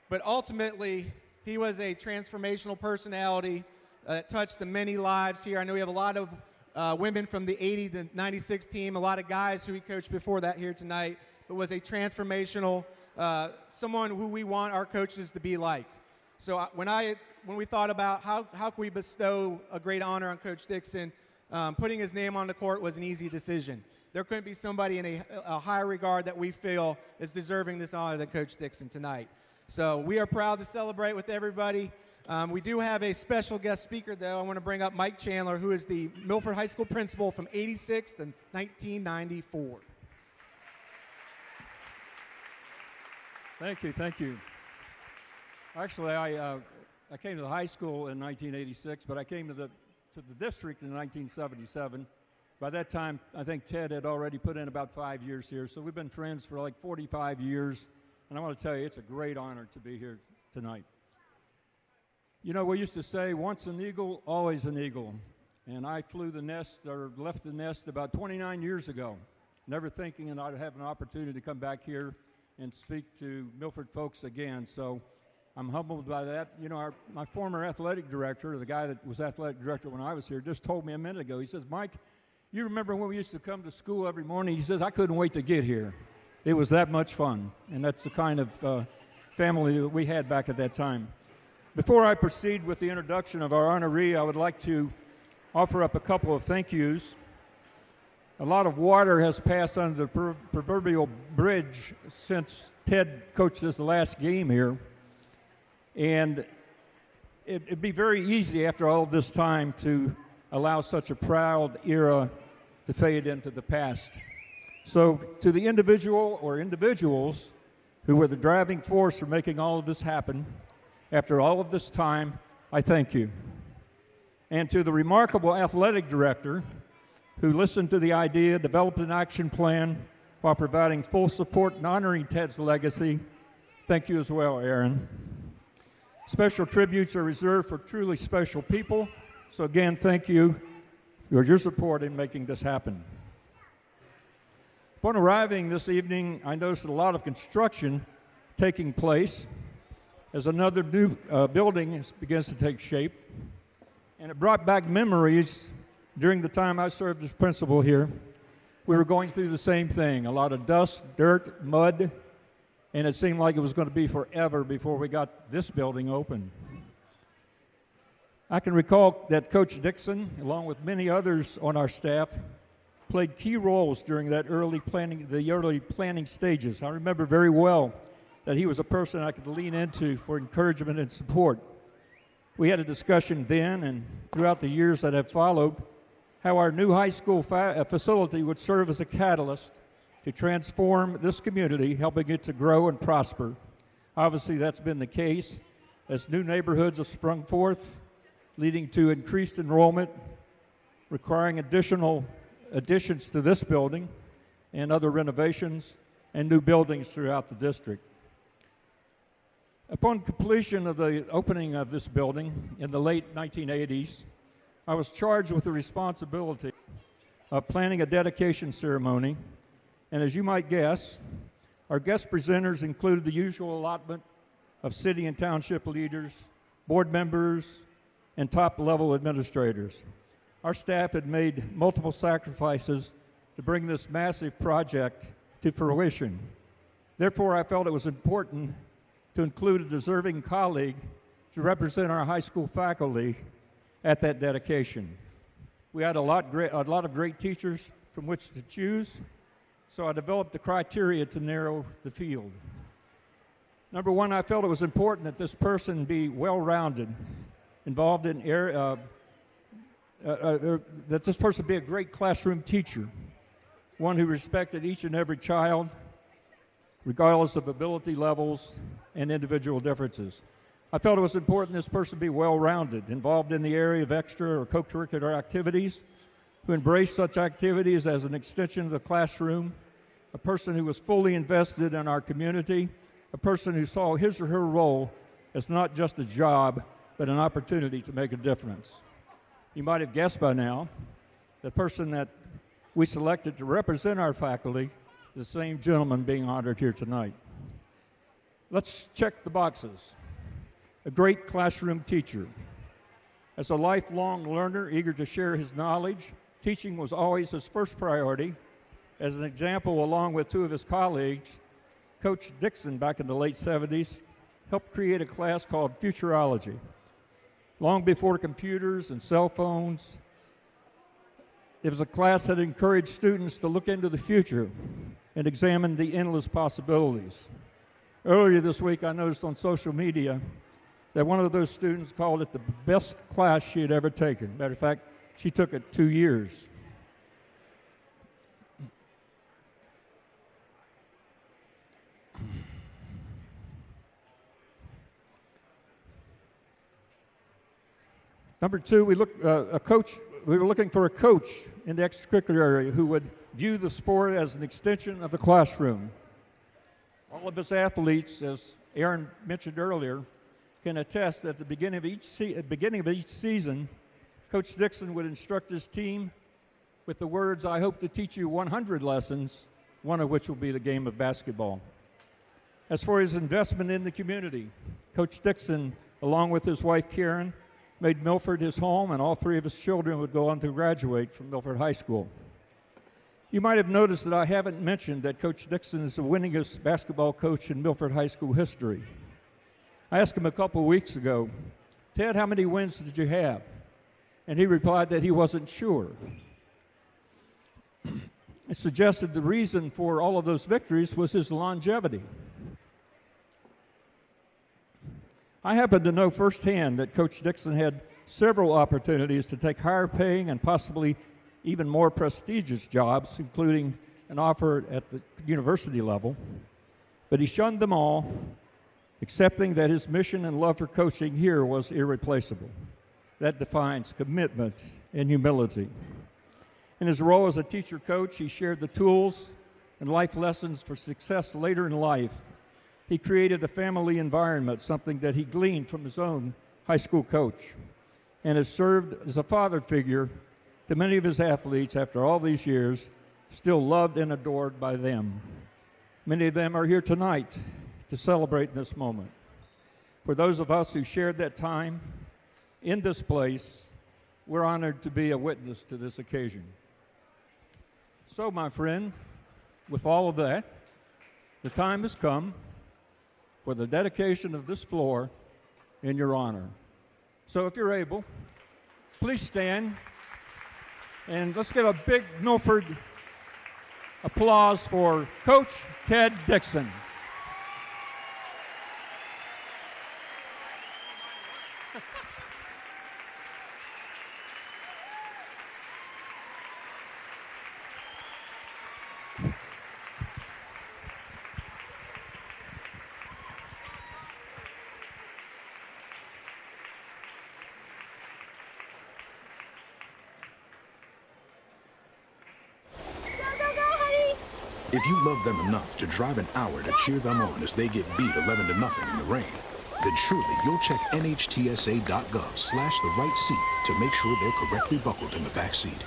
But ultimately, he was a transformational personality that touched the many lives here. I know we have a lot of women from the 80 to 96 team, a lot of guys who he coached before that here tonight, but was a transformational, someone who we want our coaches to be like. So when we thought about how can we bestow a great honor on Coach Dixon, putting his name on the court was an easy decision. There couldn't be somebody in a higher regard that we feel is deserving this honor than Coach Dixon tonight. So we are proud to celebrate with everybody. We do have a special guest speaker, though. I want to bring up Mike Chandler, who is the Milford High School principal from '86 to 1994. Thank you, thank you. Actually, I came to the high school in 1986, but I came to the district in 1977. By that time, I think Ted had already put in about 5 years here, so we've been friends for like 45 years, and I want to tell you, it's a great honor to be here tonight. You know, we used to say, once an eagle, always an eagle, and I flew the nest, or left the nest about 29 years ago, never thinking that I'd have an opportunity to come back here and speak to Milford folks again. So I'm humbled by that. You know, my former athletic director, the guy that was athletic director when I was here, just told me a minute ago, he says, "Mike, you remember when we used to come to school every morning?" He says, "I couldn't wait to get here. It was that much fun." And that's the kind of family that we had back at that time. Before I proceed with the introduction of our honoree, I would like to offer up a couple of thank yous. A lot of water has passed under the proverbial bridge since Ted coached us the last game here. And it'd be very easy after all of this time to allow such a proud era to fade into the past. So to the individual or individuals who were the driving force for making all of this happen, after all of this time, I thank you. And to the remarkable athletic director who listened to the idea, developed an action plan while providing full support and honoring Ted's legacy, thank you as well, Aaron. Special tributes are reserved for truly special people. So again, thank you for your support in making this happen. Upon arriving this evening, I noticed a lot of construction taking place as another new building begins to take shape. And it brought back memories during the time I served as principal here. We were going through the same thing, a lot of dust, dirt, mud, and it seemed like it was going to be forever before we got this building open. I can recall that Coach Dixon, along with many others on our staff, played key roles during that early planning stages. I remember very well that he was a person I could lean into for encouragement and support. We had a discussion then and throughout the years that have followed how our new high school facility would serve as a catalyst to transform this community, helping it to grow and prosper. Obviously, that's been the case as new neighborhoods have sprung forth, leading to increased enrollment, requiring additions to this building and other renovations and new buildings throughout the district. Upon completion of the opening of this building in the late 1980s, I was charged with the responsibility of planning a dedication ceremony, and as you might guess, our guest presenters included the usual allotment of city and township leaders, board members, and top-level administrators. Our staff had made multiple sacrifices to bring this massive project to fruition. Therefore, I felt it was important to include a deserving colleague to represent our high school faculty at that dedication. We had a lot of great teachers from which to choose, so I developed the criteria to narrow the field. Number one, I felt it was important that this person be well-rounded, involved in that this person be a great classroom teacher, one who respected each and every child, regardless of ability levels and individual differences. I felt it was important this person be well-rounded, involved in the area of extra or co-curricular activities, who embraced such activities as an extension of the classroom a person who was fully invested in our community, a person who saw his or her role as not just a job, but an opportunity to make a difference. You might have guessed by now, the person that we selected to represent our faculty is the same gentleman being honored here tonight. Let's check the boxes. A great classroom teacher. As a lifelong learner eager to share his knowledge, teaching was always his first priority. As an example, along with two of his colleagues, Coach Dixon back in the late 70s helped create a class called Futurology. Long before computers and cell phones, it was a class that encouraged students to look into the future and examine the endless possibilities. Earlier this week, I noticed on social media that one of those students called it the best class she had ever taken. Matter of fact, she took it 2 years. Number two, we were looking for a coach in the extracurricular area who would view the sport as an extension of the classroom. All of his athletes, as Aaron mentioned earlier, can attest that at the beginning of each season, Coach Dixon would instruct his team with the words, "I hope to teach you 100 lessons, one of which will be the game of basketball." As for his investment in the community, Coach Dixon, along with his wife Karen, made Milford his home, and all three of his children would go on to graduate from Milford High School. You might have noticed that I haven't mentioned that Coach Dixon is the winningest basketball coach in Milford High School history. I asked him a couple weeks ago, "Ted, how many wins did you have?" And he replied that he wasn't sure. It suggested the reason for all of those victories was his longevity. I happen to know firsthand that Coach Dixon had several opportunities to take higher paying and possibly even more prestigious jobs, including an offer at the university level, but he shunned them all, accepting that his mission and love for coaching here was irreplaceable. That defines commitment and humility. In his role as a teacher coach, he shared the tools and life lessons for success later in life. He created a family environment, something that he gleaned from his own high school coach, and has served as a father figure to many of his athletes after all these years, still loved and adored by them. Many of them are here tonight to celebrate this moment. For those of us who shared that time in this place, we're honored to be a witness to this occasion. So, my friend, with all of that, the time has come for the dedication of this floor in your honor. So if you're able, please stand, and let's give a big Milford applause for Coach Ted Dixon. If you love them enough to drive an hour to cheer them on as they get beat 11-0 in the rain, then surely you'll check nhtsa.gov/the right seat to make sure they're correctly buckled in the back seat.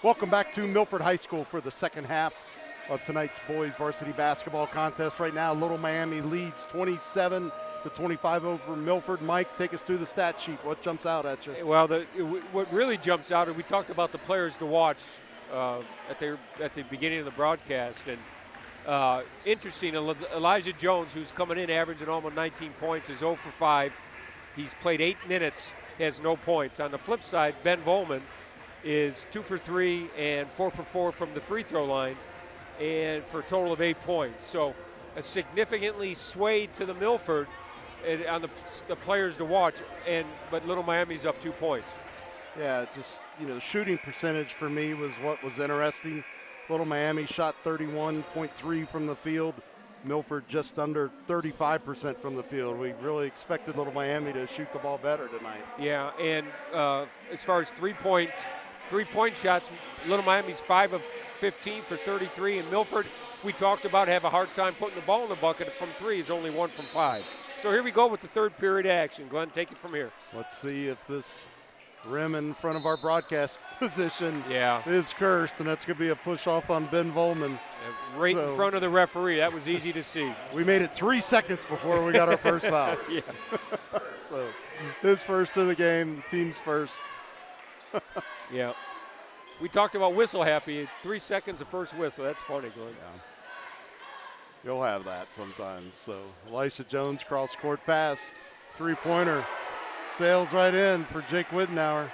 Welcome back to Milford High School for the second half of tonight's boys varsity basketball contest. Right now, Little Miami leads 27-25 over Milford. Mike, take us through the stat sheet. What jumps out at you? Well, what really jumps out, and we talked about the players to watch at the beginning of the broadcast, and interesting, Elijah Jones, who's coming in averaging almost 19 points, is 0 for 5. He's played 8 minutes, has no points. On the flip side, Ben Volman is 2 for 3 and 4 for 4 from the free throw line, and for a total of 8 points. So a significantly swayed to the Milford on the players to watch, but Little Miami's up 2 points. Yeah, just, the shooting percentage for me was what was interesting. Little Miami shot 31.3 from the field. Milford just under 35% from the field. We really expected Little Miami to shoot the ball better tonight. Yeah, and as far as three-point shots, Little Miami's 5 of 15 for 33, and Milford, we talked about, have a hard time putting the ball in the bucket from 3. Is only 1 from 5. So here we go with the third period action. Glenn, take it from here. Let's see if this rim in front of our broadcast position Yeah. is cursed, and that's going to be a push-off on Ben Volman. Right in front of the referee. That was easy to see. We made it 3 seconds before we got our first foul. Yeah. So his first of the game, the team's first. Yeah. We talked about whistle happy. 3 seconds of first whistle. That's funny, Glenn. Yeah. You'll have that sometimes. So Elisha Jones cross-court pass, three-pointer, sails right in for Jake Wittenauer.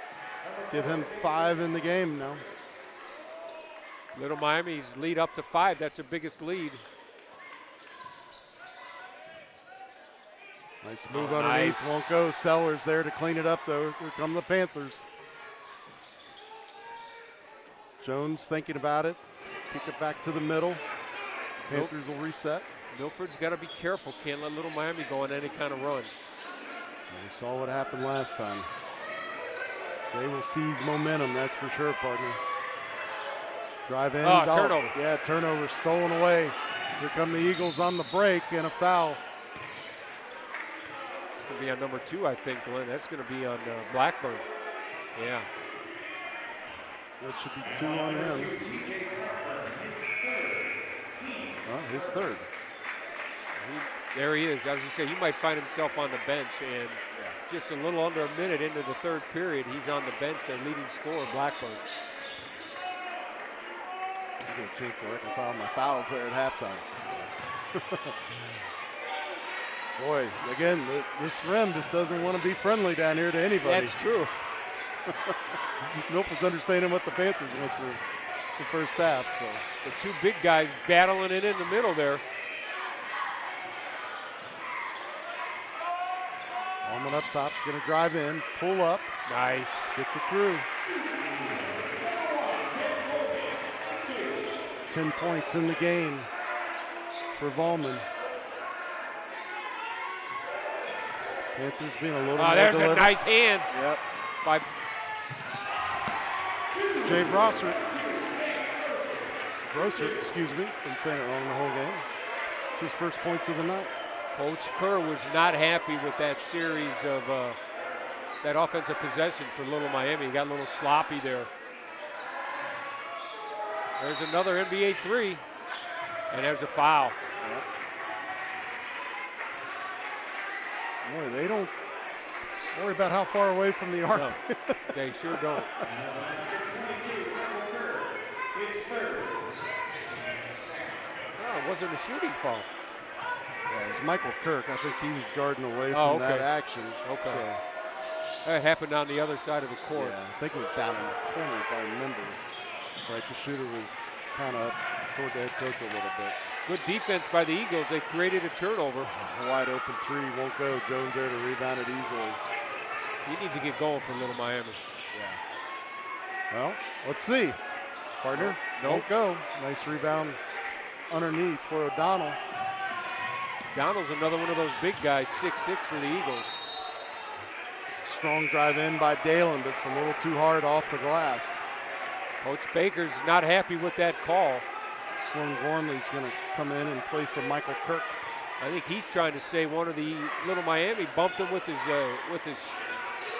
Give him 5 in the game now. Little Miami's lead up to 5. That's their biggest lead. Nice move underneath. Won't go. Sellers there to clean it up, though. Here come the Panthers. Jones thinking about it. Kick it back to the middle. Panthers will reset. Milford's got to be careful. Can't let Little Miami go on any kind of run. And we saw what happened last time. They will seize momentum, that's for sure, partner. Drive in. Turnover. Yeah, turnover stolen away. Here come the Eagles on the break and a foul. It's going to be on number 2, I think, Glenn. That's going to be on Blackburn. Yeah. That should be 2 on him. Well, his third. There he is. I was going to say, he might find himself on the bench, and just a little under a minute into the third period, he's on the bench, their leading scorer, Blackburn. I get a chance to reconcile my fouls there at halftime. Boy, again, this rim just doesn't want to be friendly down here to anybody. That's true. Milford's understanding what the Panthers went through the first half. So the 2 big guys battling it in the middle there. Allman up top's going to drive in, pull up. Nice. Gets it through. 10 points in the game for Volman. Panthers being a little more there's deliberate. a nice hands. Yep. By Jay Brossert, excuse me. Been saying it wrong the whole game. It's his first points of the night. Coach Kerr was not happy with that series of that offensive possession for Little Miami. He got a little sloppy there. There's another NBA 3, and there's a foul. Boy, they don't worry about how far away from the arc. No, they sure don't. No, it wasn't a shooting foul. Yeah, it was Michael Kirk. I think he was guarding away from that action. Okay. So. That happened on the other side of the court. Yeah, I think it was down in the corner, if I remember. Right, the shooter was kind of up toward the head coach a little bit. Good defense by the Eagles. They created a turnover. A wide open 3 won't go. Jones there to rebound it easily. He needs to get going for Little Miami. Yeah. Well, let's see. Partner, won't go. Nice rebound underneath for O'Donnell. O'Donnell's another one of those big guys, 6'6" for the Eagles. Strong drive in by Dalen, but it's a little too hard off the glass. Coach Baker's not happy with that call. Sloan Gormley's going to come in place of Michael Kirk. I think he's trying to say one of the Little Miami bumped him with his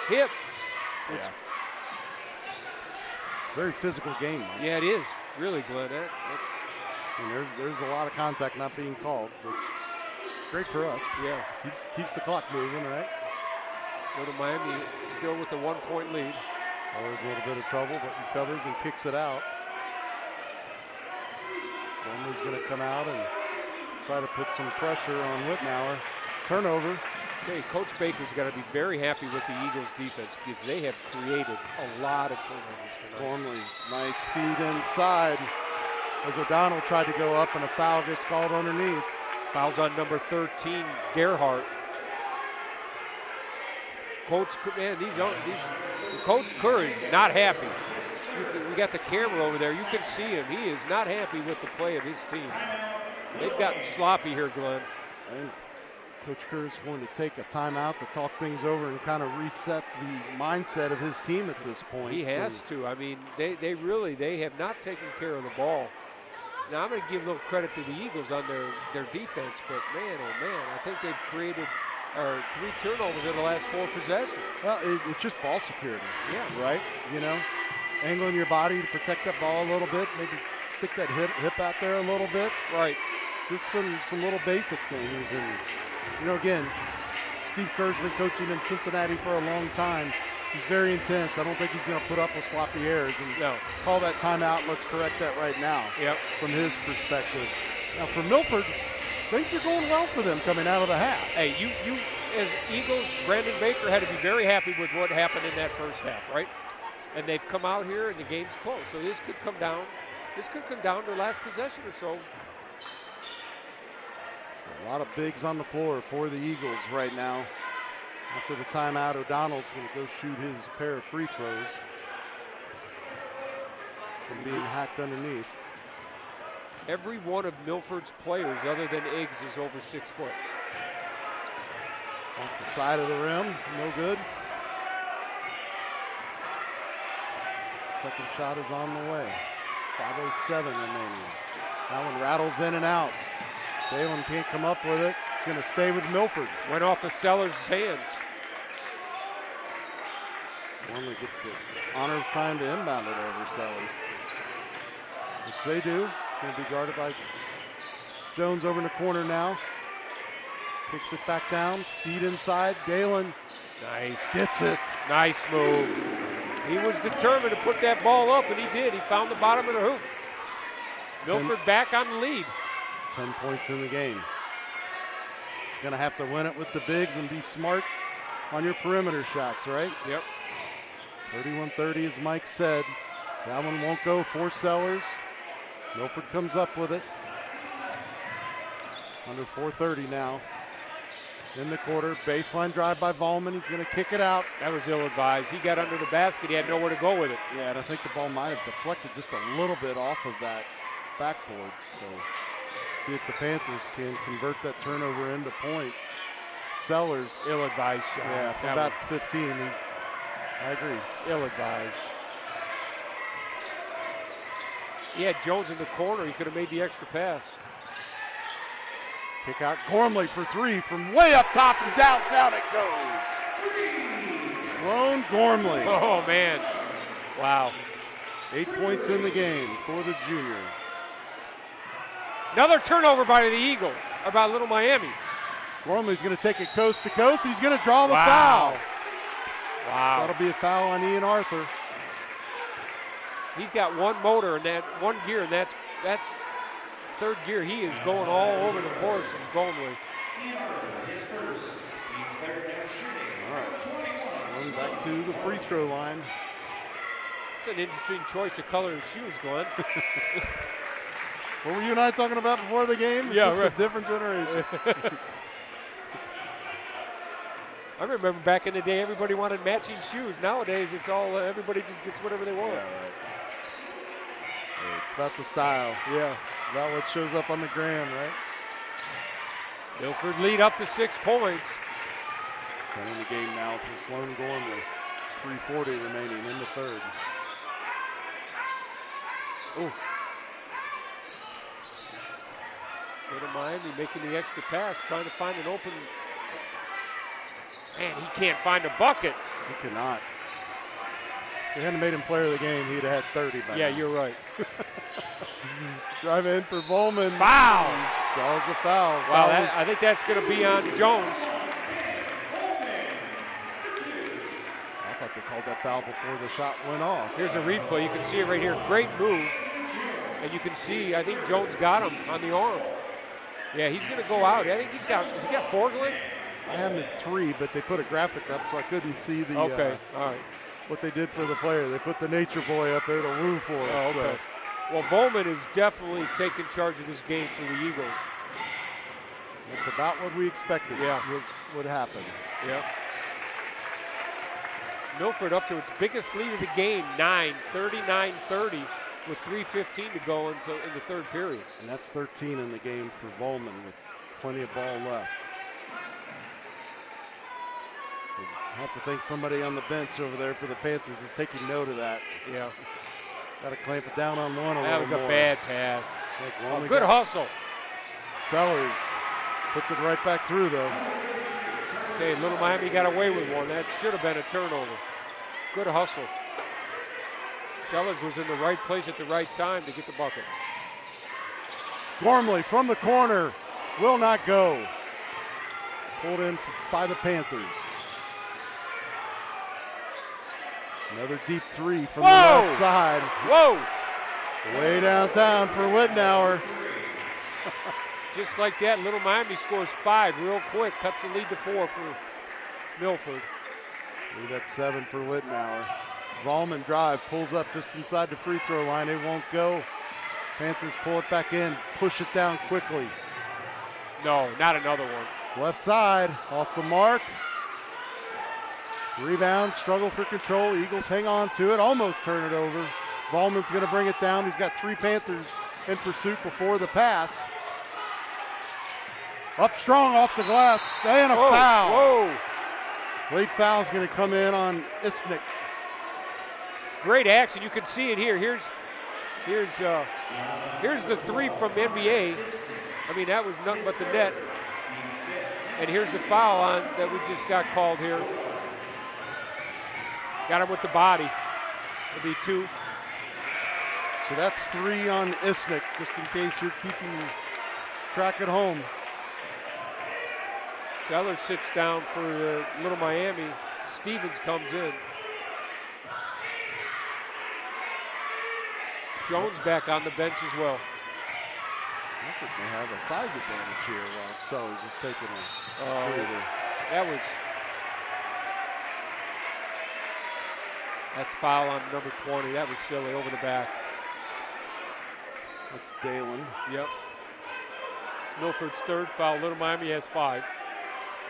hip. Yeah. Very physical game, Mike. Yeah, it is. Really, Glenn. There's a lot of contact not being called, which is great for us. Yeah. Keeps the clock moving, right? Little Miami still with the 1-point lead. Always a little bit of trouble, but recovers and kicks it out. Gormley's going to come out and try to put some pressure on Wittenauer. Turnover. Okay, Coach Baker's got to be very happy with the Eagles' defense because they have created a lot of turnovers tonight. Gormley, nice feed inside as O'Donnell tried to go up and a foul gets called underneath. Foul's on number 13, Gerhardt. Coach, man, Coach Kerr is not happy. We got the camera over there. You can see him. He is not happy with the play of his team. They've gotten sloppy here, Glenn. And Coach Kerr is going to take a timeout to talk things over and kind of reset the mindset of his team at this point. He has to. I mean, they have not taken care of the ball. Now, I'm going to give a little credit to the Eagles on their defense, but man, oh man, I think they've created 3 turnovers in the last 4 possessions. Well, it's just ball security. Yeah. Right? You know, angling your body to protect that ball a little bit, maybe stick that hip out there a little bit. Right. Just some little basic things. And, you know, again, Steve Kerr's been coaching in Cincinnati for a long time. He's very intense. I don't think he's going to put up with sloppy errors and call that timeout. Let's correct that right now. Yep. From his perspective. Now for Milford, things are going well for them coming out of the half. Hey, you as Eagles, Brandon Baker had to be very happy with what happened in that first half, right? And they've come out here and the game's close. So this could come down. This could come down to last possession or so. A lot of bigs on the floor for the Eagles right now. After the timeout, O'Donnell's going to go shoot his pair of free throws from being hacked underneath. Every one of Milford's players, other than Iggs, is over 6 foot. Off the side of the rim, no good. Second shot is on the way. 5:07 remaining. That one rattles in and out. Dalen can't come up with it. It's going to stay with Milford. Went off of Sellers' hands. Gormley gets the honor of trying to inbound it over Sellers, which they do. It's going to be guarded by Jones over in the corner now. Kicks it back down, feed inside. Dalen gets it. Nice move. He was determined to put that ball up, and he did. He found the bottom of the hoop. Milford back on the lead. 10 points in the game. Gonna have to win it with the bigs and be smart on your perimeter shots, right? Yep. 31-30, as Mike said. That one won't go for Sellers. Milford comes up with it. Under 4:30 now. In the quarter, baseline drive by Volman. He's gonna kick it out. That was ill-advised. He got under the basket. He had nowhere to go with it. Yeah, and I think the ball might have deflected just a little bit off of that backboard. So see if the Panthers can convert that turnover into points. Sellers. Ill-advised shot. Yeah, from about 15. I agree. Ill-advised. He had Jones in the corner. He could have made the extra pass. Kick out Gormley for 3 from way up top and downtown it goes. Sloan Gormley. Oh, man. Wow. 8 points in the game for the junior. Another turnover by the Eagles, or by Little Miami. Gormley's going to take it coast to coast. He's going to draw the foul. foul. Wow. That'll be a foul on Ian Arthur. He's got one motor and that one gear, and that's third gear. He is going all over the course as Gormley. All right. Going back to the free throw line. It's an interesting choice of color of shoes, Glenn. What were you and I talking about before the game? Yeah, just right. a different generation. I remember back in the day, everybody wanted matching shoes. Nowadays, it's all everybody just gets whatever they want. Yeah, right. It's about the style. Yeah. About what shows up on the gram, right? Milford lead up to 6 points. 10 in the game now for Sloan Gormley. 3:40 remaining in the third. Oh. Go to Miami making the extra pass, trying to find an open. Man, he can't find a bucket. He cannot. If they hadn't made him player of the game, he'd have had 30 by Yeah, now. you're right. Drive in for Volman. Foul. Draws a foul. Wow, I think that's going to be on Jones. I thought they called that foul before the shot went off. Here's a replay. You can see it right here. Great move. And you can see, I think Jones got him on the arm. Yeah, he's going to go out. I think has he got 4, Glenn? I had him at 3, but they put a graphic up so I couldn't see the Okay, all right. what they did for the player. They put the nature boy up there to woo for us. Oh, okay. Well, Volman is definitely taking charge of this game for the Eagles. That's about what we expected would happen. Yep. Milford up to its biggest lead of the game, 39-30, with 3:15 to go in the third period. And that's 13 in the game for Volman with plenty of ball left. So I have to think somebody on the bench over there for the Panthers is taking note of that. Yeah. Got to clamp it down on one a That little more. was a bad pass. Oh, good hustle. Sellers puts it right back through, though. Okay, Little Miami got away with one. That should have been a turnover. Good hustle. Sellers was in the right place at the right time to get the bucket. Gormley from the corner will not go. Pulled in by the Panthers. Another deep three from the left side. Whoa! Way downtown for Wittenauer. Just like that, Little Miami scores 5 real quick, cuts the lead to 4 for Milford. Lead at 7 for Wittenauer. Volman drive, pulls up just inside the free throw line. It won't go. Panthers pull it back in, push it down quickly. No, not another one. Left side, off the mark. Rebound, struggle for control. Eagles hang on to it, almost turn it over. Volman's going to bring it down. He's got 3 Panthers in pursuit before the pass. Up strong off the glass, and a foul. Whoa. Late foul's going to come in on Isnick. Great action, you can see it here. Here's the 3 from NBA. I mean, that was nothing but the net. And here's the foul on that we just got called here. Got him with the body. It'll be 2. So that's 3 on Isnick, just in case you're keeping track at home. Sellers sits down for Little Miami. Stevens comes in. Jones back on the bench as well. Milford may have a size advantage here while Sellers is taking a That's foul on number 20. That was silly, over the back. That's Dalen. Yep. It's Milford's third foul. Little Miami has 5.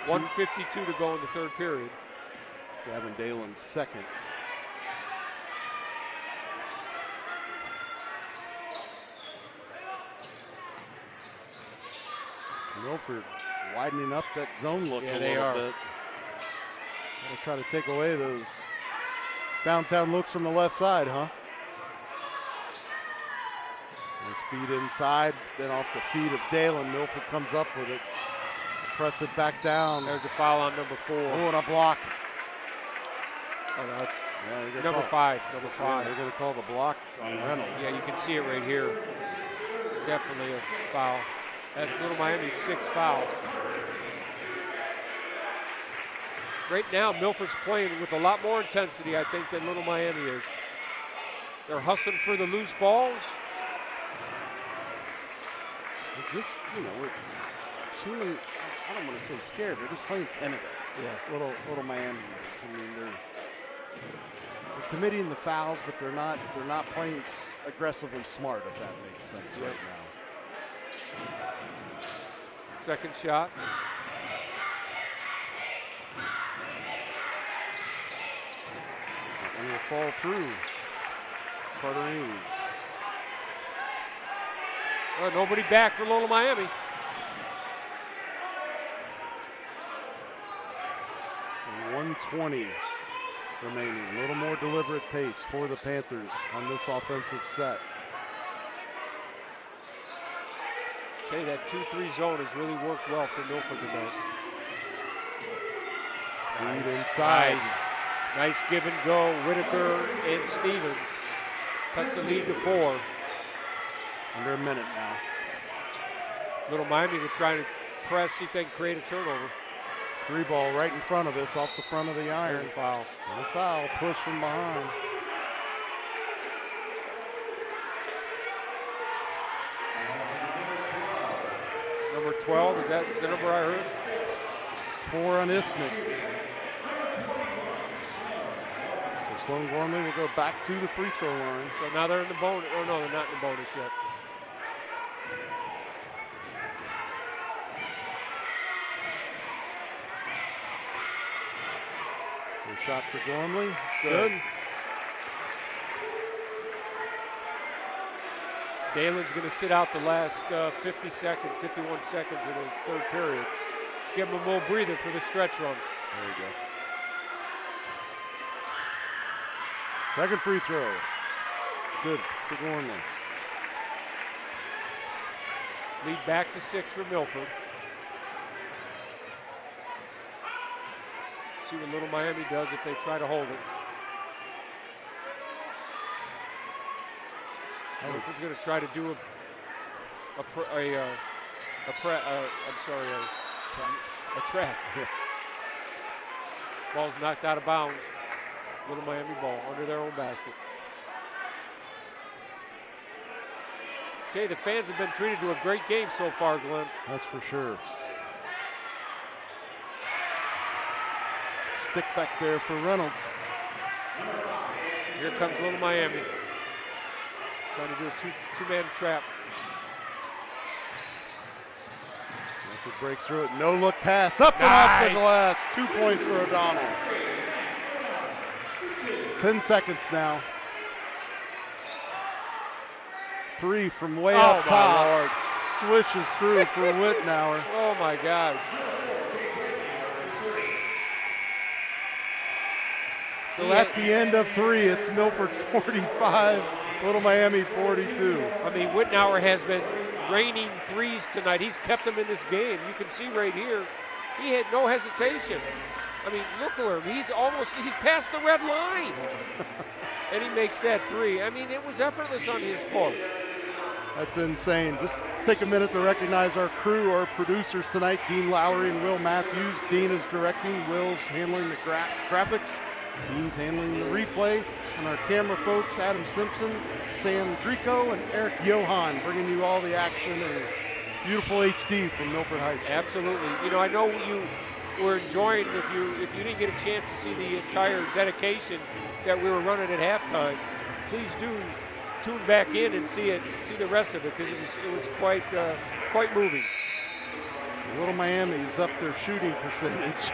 1:52 to go in the third period. Gavin Dalen's second. Milford widening up that zone look a little bit. Gonna try to take away those downtown looks from the left side, huh? His feet inside, then off the feet of Dalen. Milford comes up with it. Press it back down. There's a foul on number 4. Oh, and a block. Oh, no, that's number 5. Yeah, they're going to call the block on Reynolds. Yeah, you can see it right here. Definitely a foul. That's Little Miami's 6th foul. Right now, Milford's playing with a lot more intensity, I think, than Little Miami is. They're hustling for the loose balls. They're just, it's seeming, I don't want to say scared, they're just playing tentative. Yeah. Little Miami is. I mean, they're committing the fouls, but they're not playing aggressively smart, if that makes sense right now. Second shot. And will fall through. Carter Eads. Well, nobody back for Little Miami. And 1:20 remaining. A little more deliberate pace for the Panthers on this offensive set. Tell you, that 2-3 zone has really worked well for Milford tonight. Feed inside. Nice give and go. Whitaker and Stevens cuts the lead to 4. Under a minute now. Little Miami will try to press, see if they can create a turnover. 3 ball right in front of us, off the front of the iron. There's a foul. And a foul, push from behind. Number 12, is that the number I heard? It's 4 on Isnick. So Sloan Gormley will go back to the free throw line. So now they're in the bonus. Oh no, they're not in the bonus yet. Another shot for Gormley. Good. Dalen's going to sit out the last 50 seconds, 51 seconds of the third period. Give him a little breather for the stretch run. There you go. Second free throw. Good for Gormley. Lead back to 6 for Milford. See what Little Miami does if they try to hold it. Milford's going to try to do a trap. Yeah. Ball's knocked out of bounds. Little Miami ball under their own basket. Tell you, the fans have been treated to a great game so far, Glenn. That's for sure. Stick back there for Reynolds. Here comes Little Miami. Trying to do a two-man trap. Milford breaks through it. No look pass. Up and off the glass. 2 points for O'Donnell. 10 seconds now. 3 from way up top. Swishes through for Whitnauer. Oh my gosh. So at the end of 3, it's Milford 45, Little Miami 42. I mean, Whitnauer has been raining threes tonight. He's kept them in this game. You can see right here, he had no hesitation. I mean, look at him. He's past the red line. And he makes that 3. I mean, it was effortless on his part. That's insane. Just let's take a minute to recognize our crew, our producers tonight, Dean Lowry and Will Matthews. Dean is directing, Will's handling the graphics, Dean's handling the replay, and our camera folks, Adam Simpson, Sam Greco, and Eric Johan, bringing you all the action and beautiful HD from Milford High School. Absolutely. You know, I know you were enjoying, if you didn't get a chance to see the entire dedication that we were running at halftime, please do tune back in and see the rest of it, because it was quite moving. So Little Miami is up their shooting percentage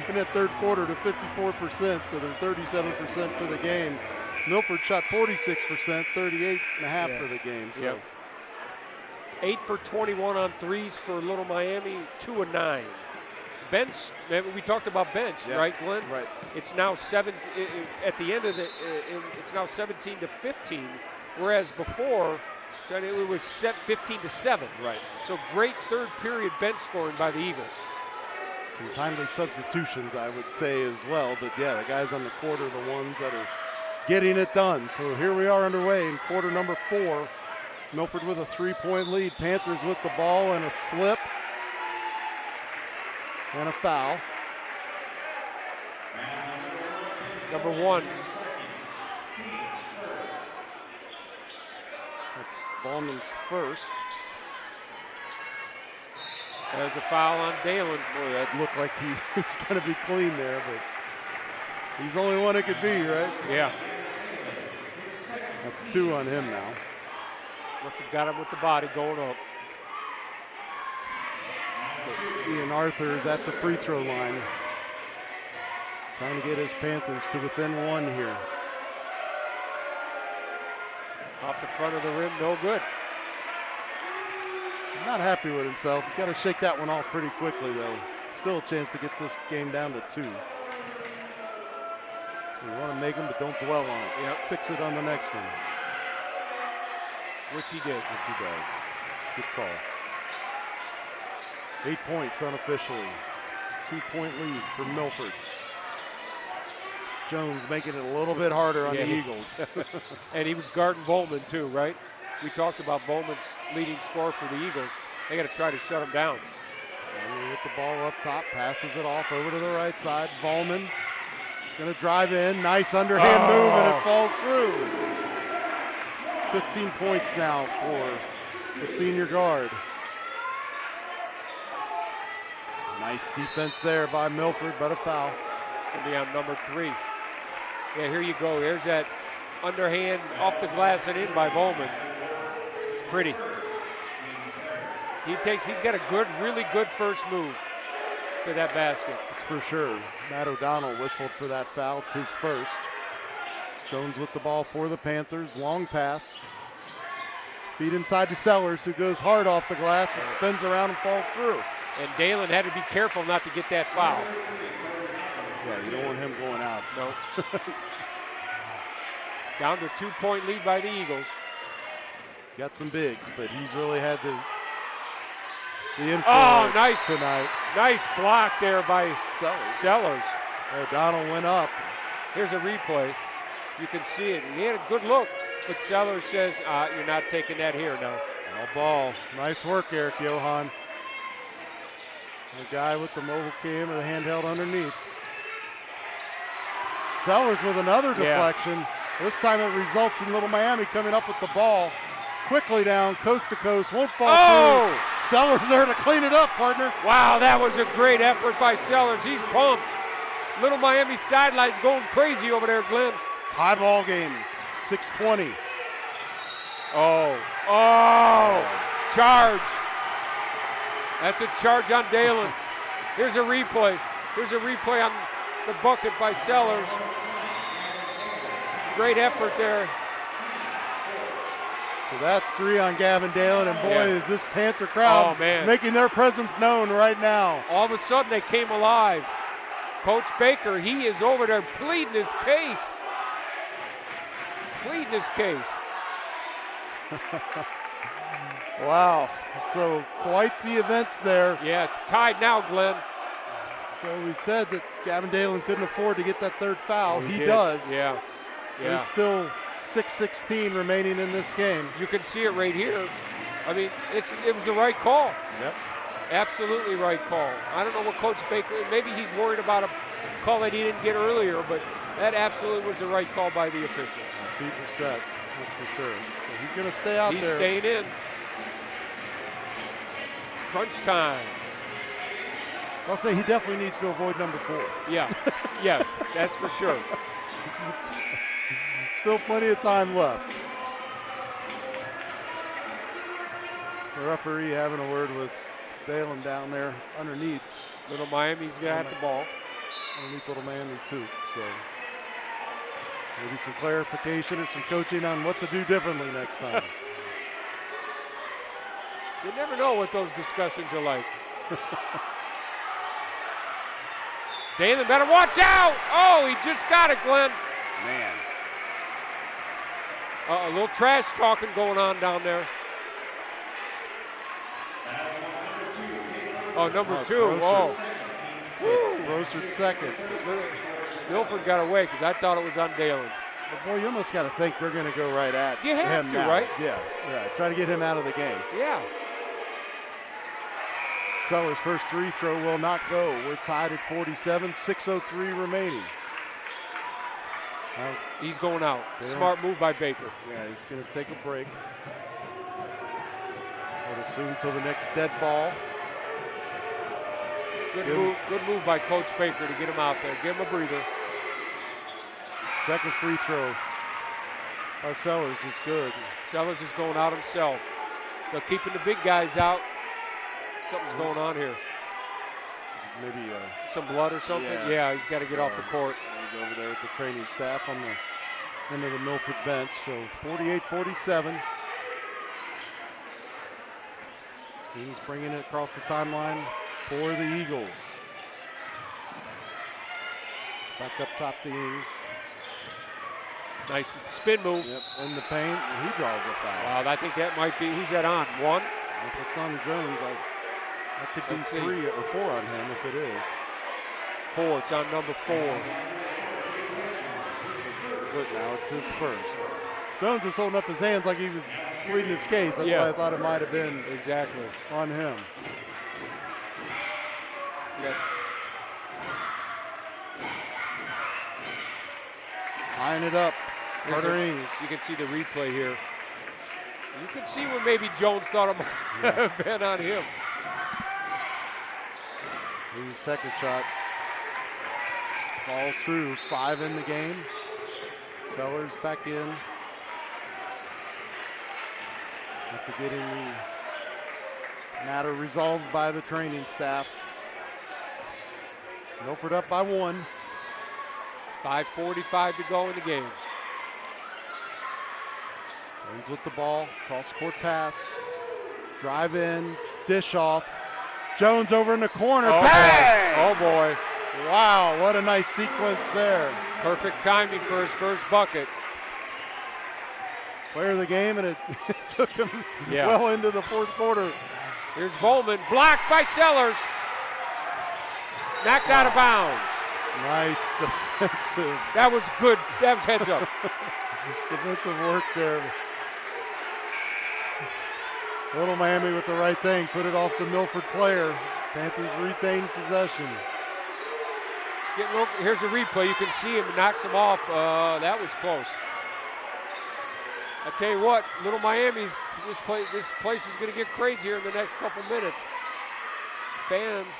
in that third quarter to 54%, so they're 37% for the game. Milford shot 46%, 38.5% for the game. So. Yep. 8 for 21 on threes for Little Miami, 2 of 9. Bench, we talked about bench, right, Glenn? Right. It's now at the end of it's now 17 to 15, whereas before it was set 15 to 7. Right. So great third period bench scoring by the Eagles. Some timely substitutions, I would say, as well. But yeah, the guys on the court are the ones that are getting it done. So here we are underway in quarter number 4. Milford with a 3-point lead. Panthers with the ball and a slip. And a foul. Number 1. That's Ballman's first. There's a foul on Dalen. Boy, that looked like he was going to be clean there, but he's the only one it could be, right? Yeah. That's 2 on him now. Must have got him with the body going up. Ian Arthur is at the free throw line, trying to get his Panthers to within 1 here. Off the front of the rim, no good. Not happy with himself. He's got to shake that one off pretty quickly, though. Still a chance to get this game down to 2. So you want to make them, but don't dwell on it. Yep. Fix it on the next one. Which he did. Which he does. Good call. 8 points unofficially. 2-point lead for Milford. Jones making it a little bit harder on the Eagles. And he was guarding Bowman too, right? We talked about Bowman's leading scorer for the Eagles. They got to try to shut him down. With the ball up top, passes it off over to the right side. Bowman going to drive in. Nice underhand move, and it falls through. 15 points now for the senior guard. Nice defense there by Milford, but a foul. It's going to be on number 3. Yeah, here you go. Here's that underhand off the glass and in by Bowman. Pretty. He's got a really good first move. to that basket. That's for sure. Matt O'Donnell whistled for that foul. It's his first. Jones with the ball for the Panthers. Long pass. Feed inside to Sellers, who goes hard off the glass and spins around and falls through. And Dalen had to be careful not to get that foul. Yeah, you don't want him going out. No. Down to 2-point lead by the Eagles. Got some bigs, but he's really had the influence tonight. Nice block there by Sellers. O'Donnell went up. Here's a replay. You can see it. He had a good look, but Sellers says, you're not taking that here, no. All ball. Nice work, Eric Johan. The guy with the mobile cam and the handheld underneath. Sellers with another deflection. This time it results in Little Miami coming up with the ball. Quickly down, coast to coast, won't fall through. Sellers there to clean it up, partner. Wow, that was a great effort by Sellers. He's pumped. Little Miami sidelines going crazy over there, Glenn. Tie ball game, 6:20. Charge. That's a charge on Dalen. Here's a replay. Here's a replay on the bucket by Sellers. Great effort there. So that's 3 on Gavin Dalen, and boy, is this Panther crowd making their presence known right now. All of a sudden, they came alive. Coach Baker, he is over there pleading his case. Pleading his case. Wow, so quite the events there. Yeah, it's tied now, Glenn. So we said that Gavin Dalen couldn't afford to get that third foul. He did. does. Yeah. There's still 6:16 remaining in this game. You can see it right here. I mean, it was the right call. Yep. Absolutely right call. I don't know what Coach Baker, maybe he's worried about a call that he didn't get earlier, but that absolutely was the right call by the official. Feet were set, that's for sure. So he's going to stay out there. He's staying in. It's crunch time. I'll say he definitely needs to avoid number 4. Yeah, yes, that's for sure. Still plenty of time left. The referee having a word with Dalen down there underneath. Little Miami's got the ball. Underneath Little Miami's hoop, so maybe some clarification or some coaching on what to do differently next time. You never know what those discussions are like. Dalen better watch out. Oh, he just got it, Glenn. Man. A little trash talking going on down there. Oh, number 2. Grossard. Grossard second. Milford got away because I thought it was on Dalen. But boy, you almost got to think they're going to go right at you have him to, now. right? Yeah, try to get him out of the game. Yeah. Sellers' first free throw will not go. We're tied at 47, 6:03 remaining. He's going out. Smart move by Baker. Yeah, he's going to take a break. I'd assume till the next dead ball. Good move by Coach Baker to get him out there. Give him a breather. Second free throw by Sellers is good. Sellers is going out himself. They're keeping the big guys out. Something's going on here. Maybe some blood or something? Yeah, he's got to get off the court. He's over there with the training staff on the end of the Milford bench. So 48-47. He's bringing it across the timeline for the Eagles. Back up top to Ings. Nice spin move. Yep, in the paint. He draws a foul. Wow, I think that might be, who's that on? 1? If it's on Jones, that could be 3 or 4 on him if it is. 4, it's on number 4. But now it's his first. Jones was holding up his hands like he was pleading his case. That's why I thought it might have been on him. Yeah. Tying it up. Carter Ings. You can see the replay here. You can see where maybe Jones thought it might have been on him. Ings' second shot falls through. 5 in the game. Sellers back in. After getting the matter resolved by the training staff. Milford up by 1. 5:45 to go in the game. Jones with the ball, cross-court pass, drive in, dish off. Jones over in the corner, bang! Oh boy. Wow, what a nice sequence there. Perfect timing for his first bucket. Player of the game, and it took him Yeah. well into the fourth quarter. Here's Volman, blocked by Sellers. Knocked out of bounds. Nice defensive. That was good. That was heads up. Defensive work there. Little Miami with the right thing, put it off the Milford player. Panthers retain possession. Here's a replay. You can see him, knocks him off. That was close. I tell you what, Little Miami's, this place is going to get crazier in the next couple minutes. Fans.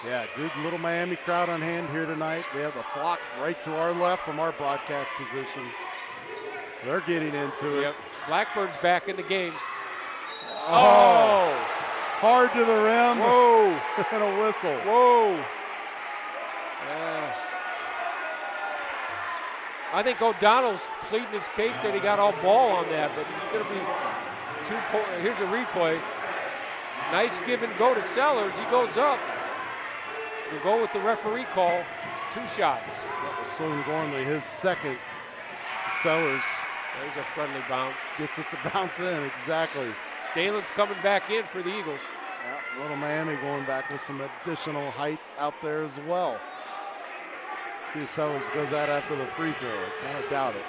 Yeah, good Little Miami crowd on hand here tonight. We have the flock right to our left from our broadcast position. They're getting into it. Yep. Blackburn's back in the game. Oh! Hard to the rim. Whoa! And a whistle. Whoa! I think O'Donnell's pleading his case that he got all ball on that, but it's going to be 2 points. Here's a replay. Nice give and go to Sellers. He goes up. We'll go with the referee call. 2 shots. That was Sloan Gormley, his second. Sellers. There's a friendly bounce. Gets it to bounce in, exactly. Dalen's coming back in for the Eagles. Yeah, Little Miami going back with some additional height out there as well. See if Sellers goes out after the free throw. Kind of doubt it.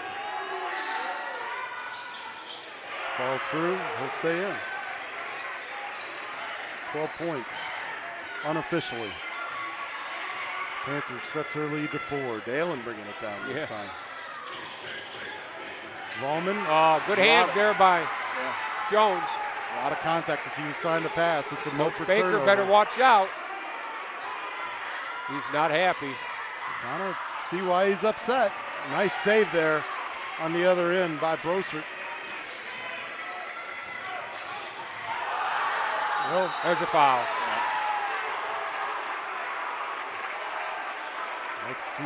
Falls through, he'll stay in. 12 points, unofficially. Panthers stretch their lead to 4. Dalen bringing it down this time. Volman. Oh, good hands there by Jones. A lot of contact as he was trying to pass. It's a Milford Baker turnover. better watch out. He's not happy. Kind of see why he's upset. Nice save there on the other end by Brosert. Well, there's a foul. Let's see.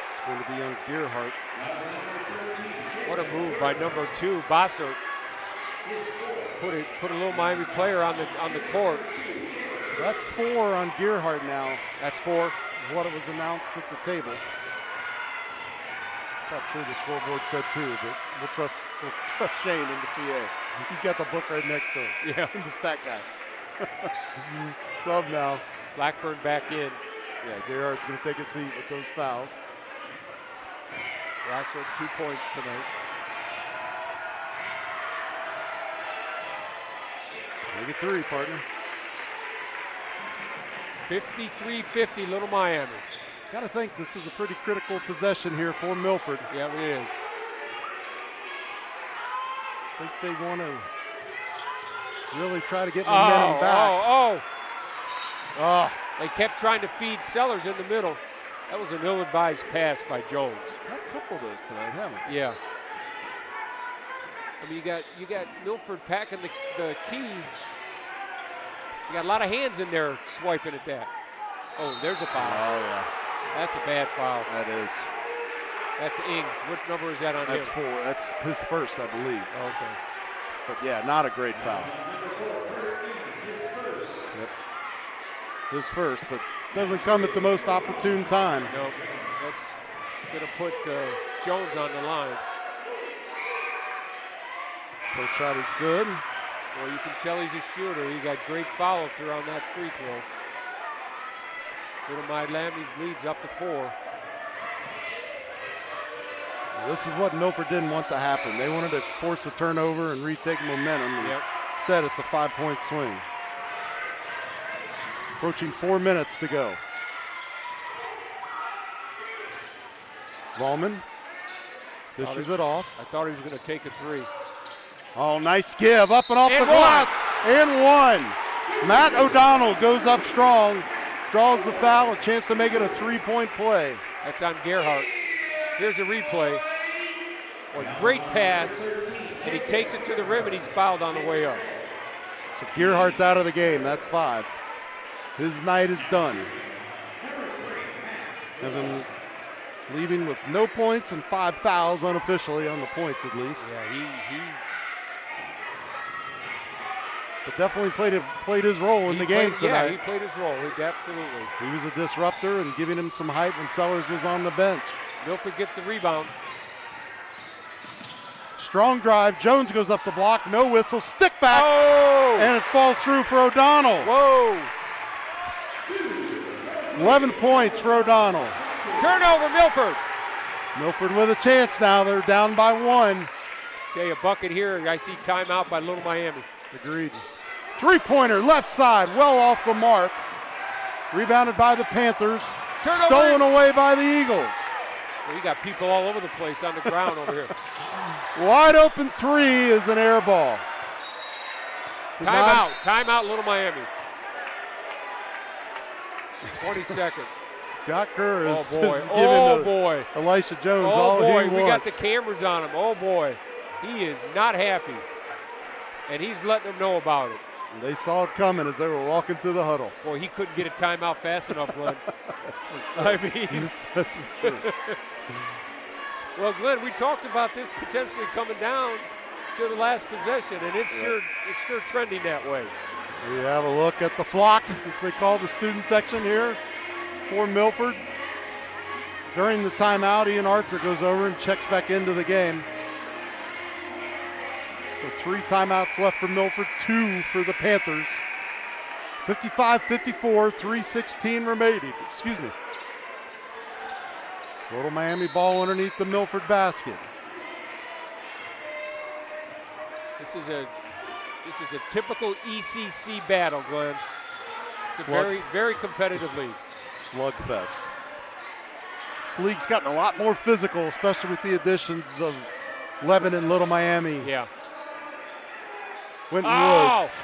It's going to be on Gearhart. What a move by number 2, Bossert. Put a Little Miami player on the court. So that's 4 on Gearhart now. That's 4. What it was announced at the table. Not sure the scoreboard said 2, but we'll trust Shane in the PA. He's got the book right next to him. Yeah. The stat guy. Sub now. Blackburn back in. Yeah, Gearhart's going to take a seat with those fouls. Rosso 2 points tonight. Make it 3, partner. 53-50, Little Miami. Got to think this is a pretty critical possession here for Milford. Yeah, it is. I think they want to really try to get momentum back. Oh. They kept trying to feed Sellers in the middle. That was an ill-advised pass by Jones. Got a couple of those tonight, haven't we? Yeah. I mean, you got Milford packing the key. You got a lot of hands in there swiping at that. Oh, there's a foul. Oh, yeah. That's a bad foul. That is. That's Ings. Which number is that on him? That's 4. That's his first, I believe. Okay. But, yeah, not a great foul. Yep. His first, but doesn't come at the most opportune time. No, that's going to put Jones on the line. First shot is good. Well, you can tell he's a shooter. He got great follow-through on that free throw. Little Miami's leads up to 4. Well, this is what Milford didn't want to happen. They wanted to force a turnover and retake momentum. And instead, it's a 5-point swing. Approaching 4 minutes to go. Volman dishes it off. I thought he was going to take a 3. Oh, nice give, up and off the glass, and 1. Matt O'Donnell goes up strong, draws the foul, a chance to make it a 3-point play. That's on Gerhardt. Here's a replay. Boy, great pass, and he takes it to the rim, and he's fouled on the way up. So Gerhardt's out of the game, that's 5. His night is done. Evan leaving with no points and 5 fouls unofficially on the points at least. Yeah, But definitely played his role in the game tonight. Yeah, he played his role. Absolutely. He was a disruptor and giving him some height when Sellers was on the bench. Milford gets the rebound. Strong drive. Jones goes up the block. No whistle. Stick back. Oh! And it falls through for O'Donnell. Whoa! 11 points for O'Donnell. Turnover, Milford. Milford with a chance now. They're down by 1. Say a bucket here. I see timeout by Little Miami. Agreed. Three-pointer, left side, well off the mark. Rebounded by the Panthers. Turnover. Stolen away by the Eagles. Well, you got people all over the place on the ground over here. Wide open three is an air ball. Timeout, Little Miami. 20 seconds. Scott Kerr is, giving Elisha Jones all he wants. We got the cameras on him. Oh, boy. He is not happy. And he's letting them know about it. And they saw it coming as they were walking to the huddle. Boy, he couldn't get a timeout fast enough, Glenn. That's for sure. I mean. That's for sure. Well, Glenn, we talked about this potentially coming down to the last possession, and it's sure trending that way. We have a look at the flock, which they call the student section here for Milford. During the timeout, Ian Arthur goes over and checks back into the game. So 3 timeouts left for Milford, 2 for the Panthers. 55-54, 3:16 remaining. Excuse me. Little Miami ball underneath the Milford basket. This is a typical ECC battle, Glenn. It's a very, very competitive league. Slugfest. This league's gotten a lot more physical, especially with the additions of Levin and Little Miami. Yeah. Winton Woods.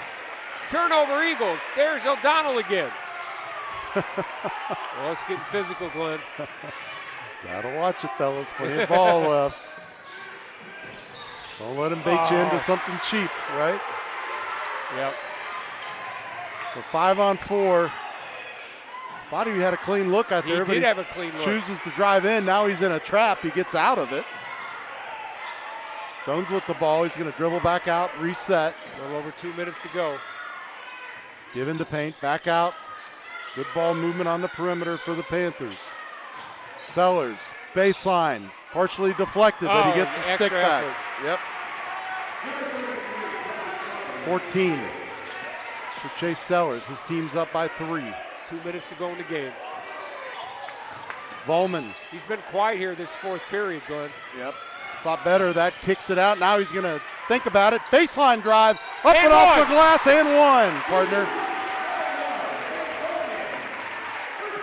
Turnover Eagles. There's O'Donnell again. Well, it's getting physical, Glenn. Gotta watch it, fellas. Plenty of ball left. Don't let him bait you into something cheap, right? Yep. So 5 on 4. Thought he had a clean look out there. He did have a clean look. Chooses to drive in. Now he's in a trap. He gets out of it. Jones with the ball. He's going to dribble back out, reset. A little over 2 minutes to go. Give into paint, back out. Good ball movement on the perimeter for the Panthers. Sellers, baseline, partially deflected, but he gets a stick back. Yep. 14 for Chase Sellers. His team's up by 3. 2 minutes to go in the game. Volman. He's been quiet here this 4th period, Glenn. Yep. Thought better. That kicks it out. Now he's going to think about it. Baseline drive. Up and off the glass and 1, partner.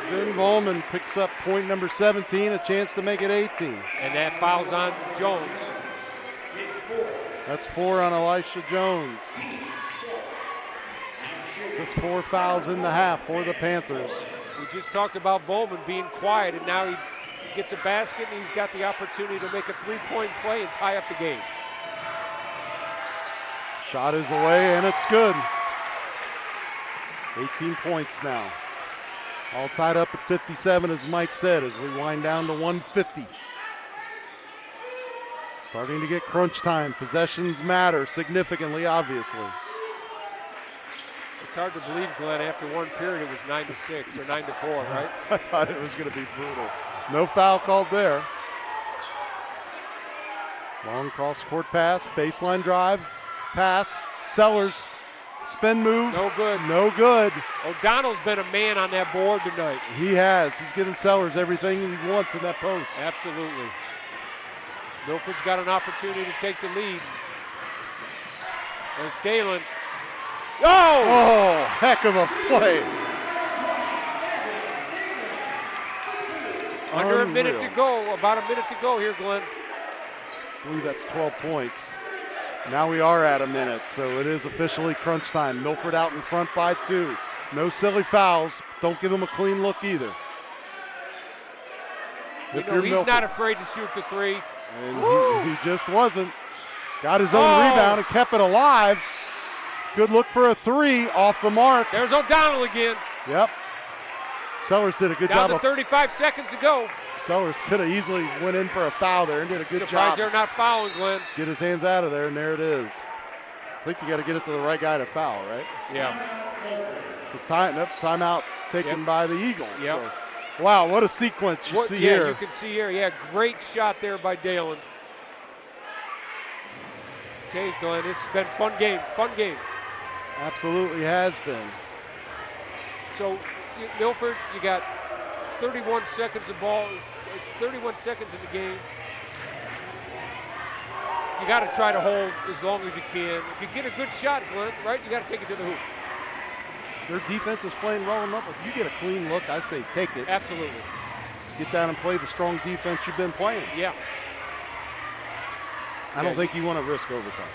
Ben Volman picks up point number 17, a chance to make it 18. And that fouls on Jones. That's 4 on Elisha Jones. Just 4 fouls in the half for the Panthers. We just talked about Volman being quiet, and now he gets a basket, and he's got the opportunity to make a 3-point play and tie up the game. Shot is away, and it's good. 18 points now. All tied up at 57, as Mike said, as we wind down to 150. Starting to get crunch time. Possessions matter significantly, obviously. It's hard to believe, Glenn, after 1 period it was 9-6 or 9-4, right? I thought it was going to be brutal. No foul called there. Long cross-court pass, baseline drive, pass, Sellers, spin move. No good. No good. O'Donnell's been a man on that board tonight. He has. He's given Sellers everything he wants in that post. Absolutely. Milford's got an opportunity to take the lead. There's Galen. Oh, heck of a play. Under a minute to go, about a minute to go here, Glenn. I believe that's 12 points. Now we are at a minute, so it is officially crunch time. Milford out in front by 2. No silly fouls. Don't give him a clean look either. You know, he's not afraid to shoot the 3. And he just wasn't. Got his own rebound and kept it alive. Good look for a 3 off the mark. There's O'Donnell again. Yep. Sellers did a good Down job. to 35 seconds to go. Sellers could have easily went in for a foul there and did a good job. Surprised they're not fouling, Glenn. Get his hands out of there, and there it is. I think you got to get it to the right guy to foul, right? Yeah. So timeout taken by the Eagles. Yep. So, wow, what a sequence you see here. You can see here. Yeah, great shot there by Dalen. Take, Glenn. This has been fun game. Fun game. Absolutely has been. So, Milford, you got 31 seconds of ball. It's 31 seconds in the game. You got to try to hold as long as you can. If you get a good shot, Glenn, right, you got to take it to the hoop. Their defense is playing well enough. If you get a clean look, I say take it. Absolutely. Get down and play the strong defense you've been playing. Yeah. I don't think you want to risk overtime.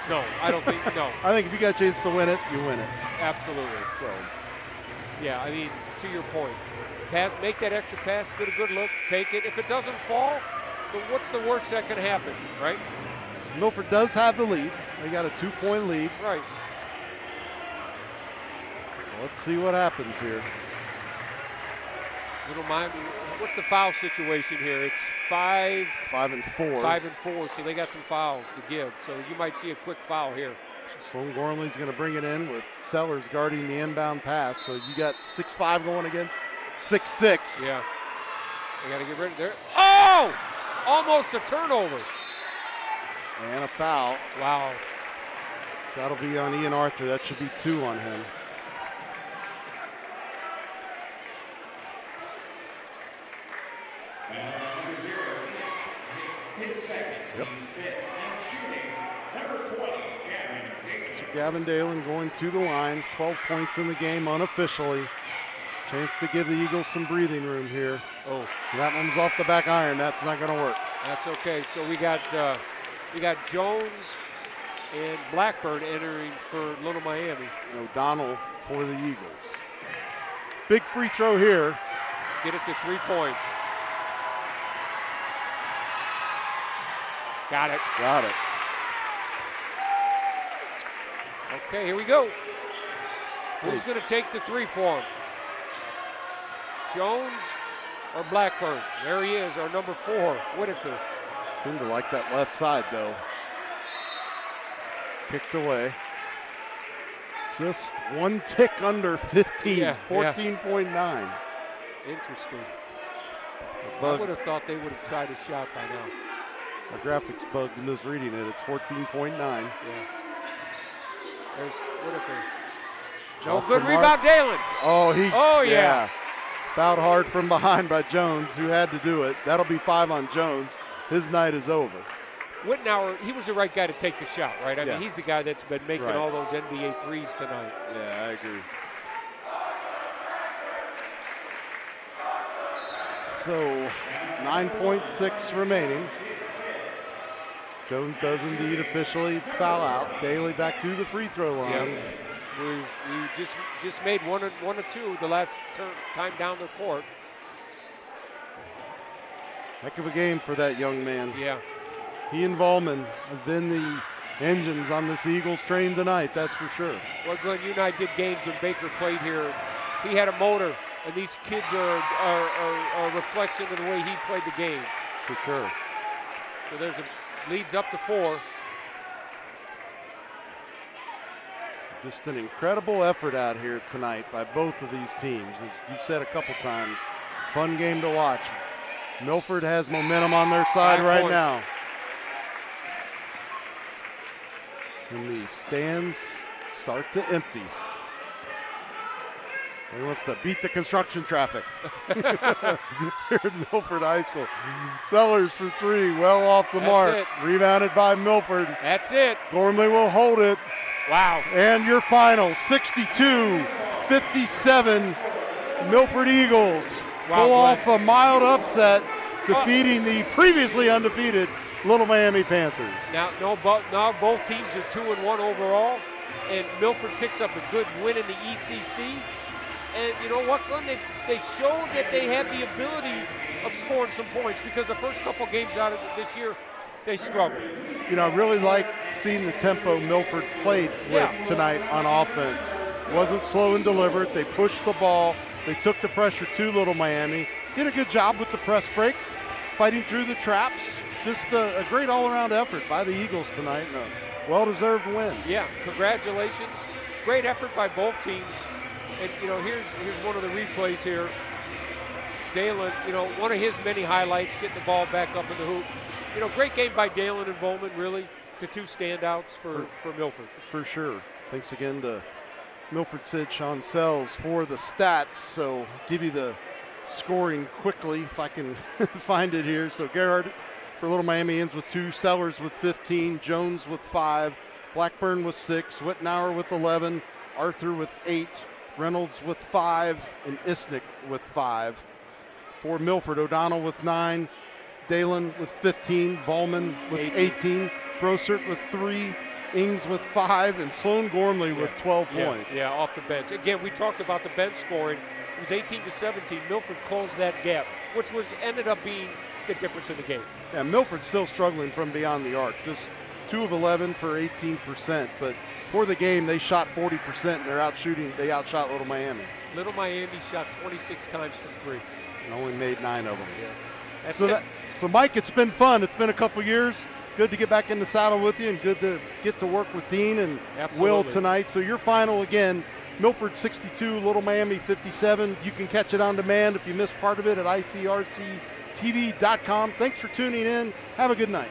No, I don't think, no. I think if you got a chance to win it, you win it. Absolutely. So, yeah, I mean, to your point, make that extra pass, get a good look, take it. If it doesn't fall, then what's the worst that can happen, right? Milford does have the lead. They got a 2-point lead. Right. So let's see what happens here. Little Miami, what's the foul situation here? It's 5 and 4. 5 and 4, so they got some fouls to give. So you might see a quick foul here. Sloan Gormley's going to bring it in with Sellers guarding the inbound pass. So you got 6'5" going against 6'6". Yeah. They got to get rid of there. Oh! Almost a turnover. And a foul. Wow. So that'll be on Ian Arthur. That should be 2 on him. Yep. So Gavin Dalen going to the line. 12 points in the game unofficially. Chance to give the Eagles some breathing room here. Oh, that one's off the back iron. That's not going to work. That's okay. So we got Jones and Blackburn entering for Little Miami. O'Donnell for the Eagles. Big free throw here. Get it to 3 points. Got it. Got it. Okay, here we go. Who's going to take the 3 for him? Jones or Blackburn? There he is, our number 4, Whitaker. Seemed to like that left side, though. Kicked away. Just one tick under 15, Yeah, 14.9. Interesting. I would have thought they would have tried a shot by now. Our graphics bug's misreading it. It's 14.9. Yeah. There's Whitaker. No Off good the mark. rebound, Dalen. Oh, yeah. Fouled hard from behind by Jones, who had to do it. That'll be 5 on Jones. His night is over. Wittenauer, he was the right guy to take the shot, right? I Yeah. mean, he's the guy that's been making Right. all those NBA threes tonight. Yeah, I agree. So 9.6 remaining. Jones does indeed officially foul out. Daly back to the free throw line. Yeah. We just made one or two the last time down the court. Heck of a game for that young man. Yeah. He and Volman have been the engines on this Eagles train tonight, that's for sure. Well, Glenn, you and I did games when Baker played here. He had a motor, and these kids are a reflection of the way he played the game. For sure. So there's leads up to 4. Just an incredible effort out here tonight by both of these teams. As you've said a couple times, fun game to watch. Milford has momentum on their side right now. And the stands start to empty. He wants to beat the construction traffic here at Milford High School. Sellers for 3, well off the mark. It. Rebounded by Milford. That's it. Gormley will hold it. Wow. And your final, 62-57, Milford Eagles pull off a mild upset, defeating the previously undefeated Little Miami Panthers. Now both teams are 2-1 overall, and Milford picks up a good win in the ECC. And you know what, Glenn? They showed that they have the ability of scoring some points, because the first couple games out of this year, they struggled. You know, I really like seeing the tempo Milford played with tonight on offense. wasn't slow and deliberate. They pushed the ball. They took the pressure to Little Miami. Did a good job with the press break, fighting through the traps. Just a great all-around effort by the Eagles tonight. And a well-deserved win. Yeah, congratulations. Great effort by both teams. And, you know, here's one of the replays here. Dalen, you know, one of his many highlights, getting the ball back up in the hoop. You know, great game by Dalen and Volman, really, the two standouts for Milford. For sure. Thanks again to Milford Sid, Sean Sells for the stats. So give you the scoring quickly if I can find it here. So Gerhard for Little Miami ends with 2, Sellers with 15, Jones with 5, Blackburn with 6, Wittenauer with 11, Arthur with 8, Reynolds with 5, and Isnick with 5. For Milford, O'Donnell with 9, Dalen with 15, Volman with 18, Brossert with 3, Ings with 5, and Sloan Gormley with 12 points. Yeah, off the bench. Again, we talked about the bench scoring. It was 18-17. Milford closed that gap, which ended up being the difference in the game. Yeah, Milford's still struggling from beyond the arc. Just 2 of 11 for 18%, but for the game they shot 40%. And they outshot Little Miami. Little Miami shot 26 times from 3. And only made 9 of them. Yeah. So Mike, it's been fun. It's been a couple years. Good to get back in the saddle with you, and good to get to work with Dean and Will tonight. So your final again, Milford 62, Little Miami 57. You can catch it on demand if you missed part of it at ICRC-TV.com. Thanks for tuning in. Have a good night.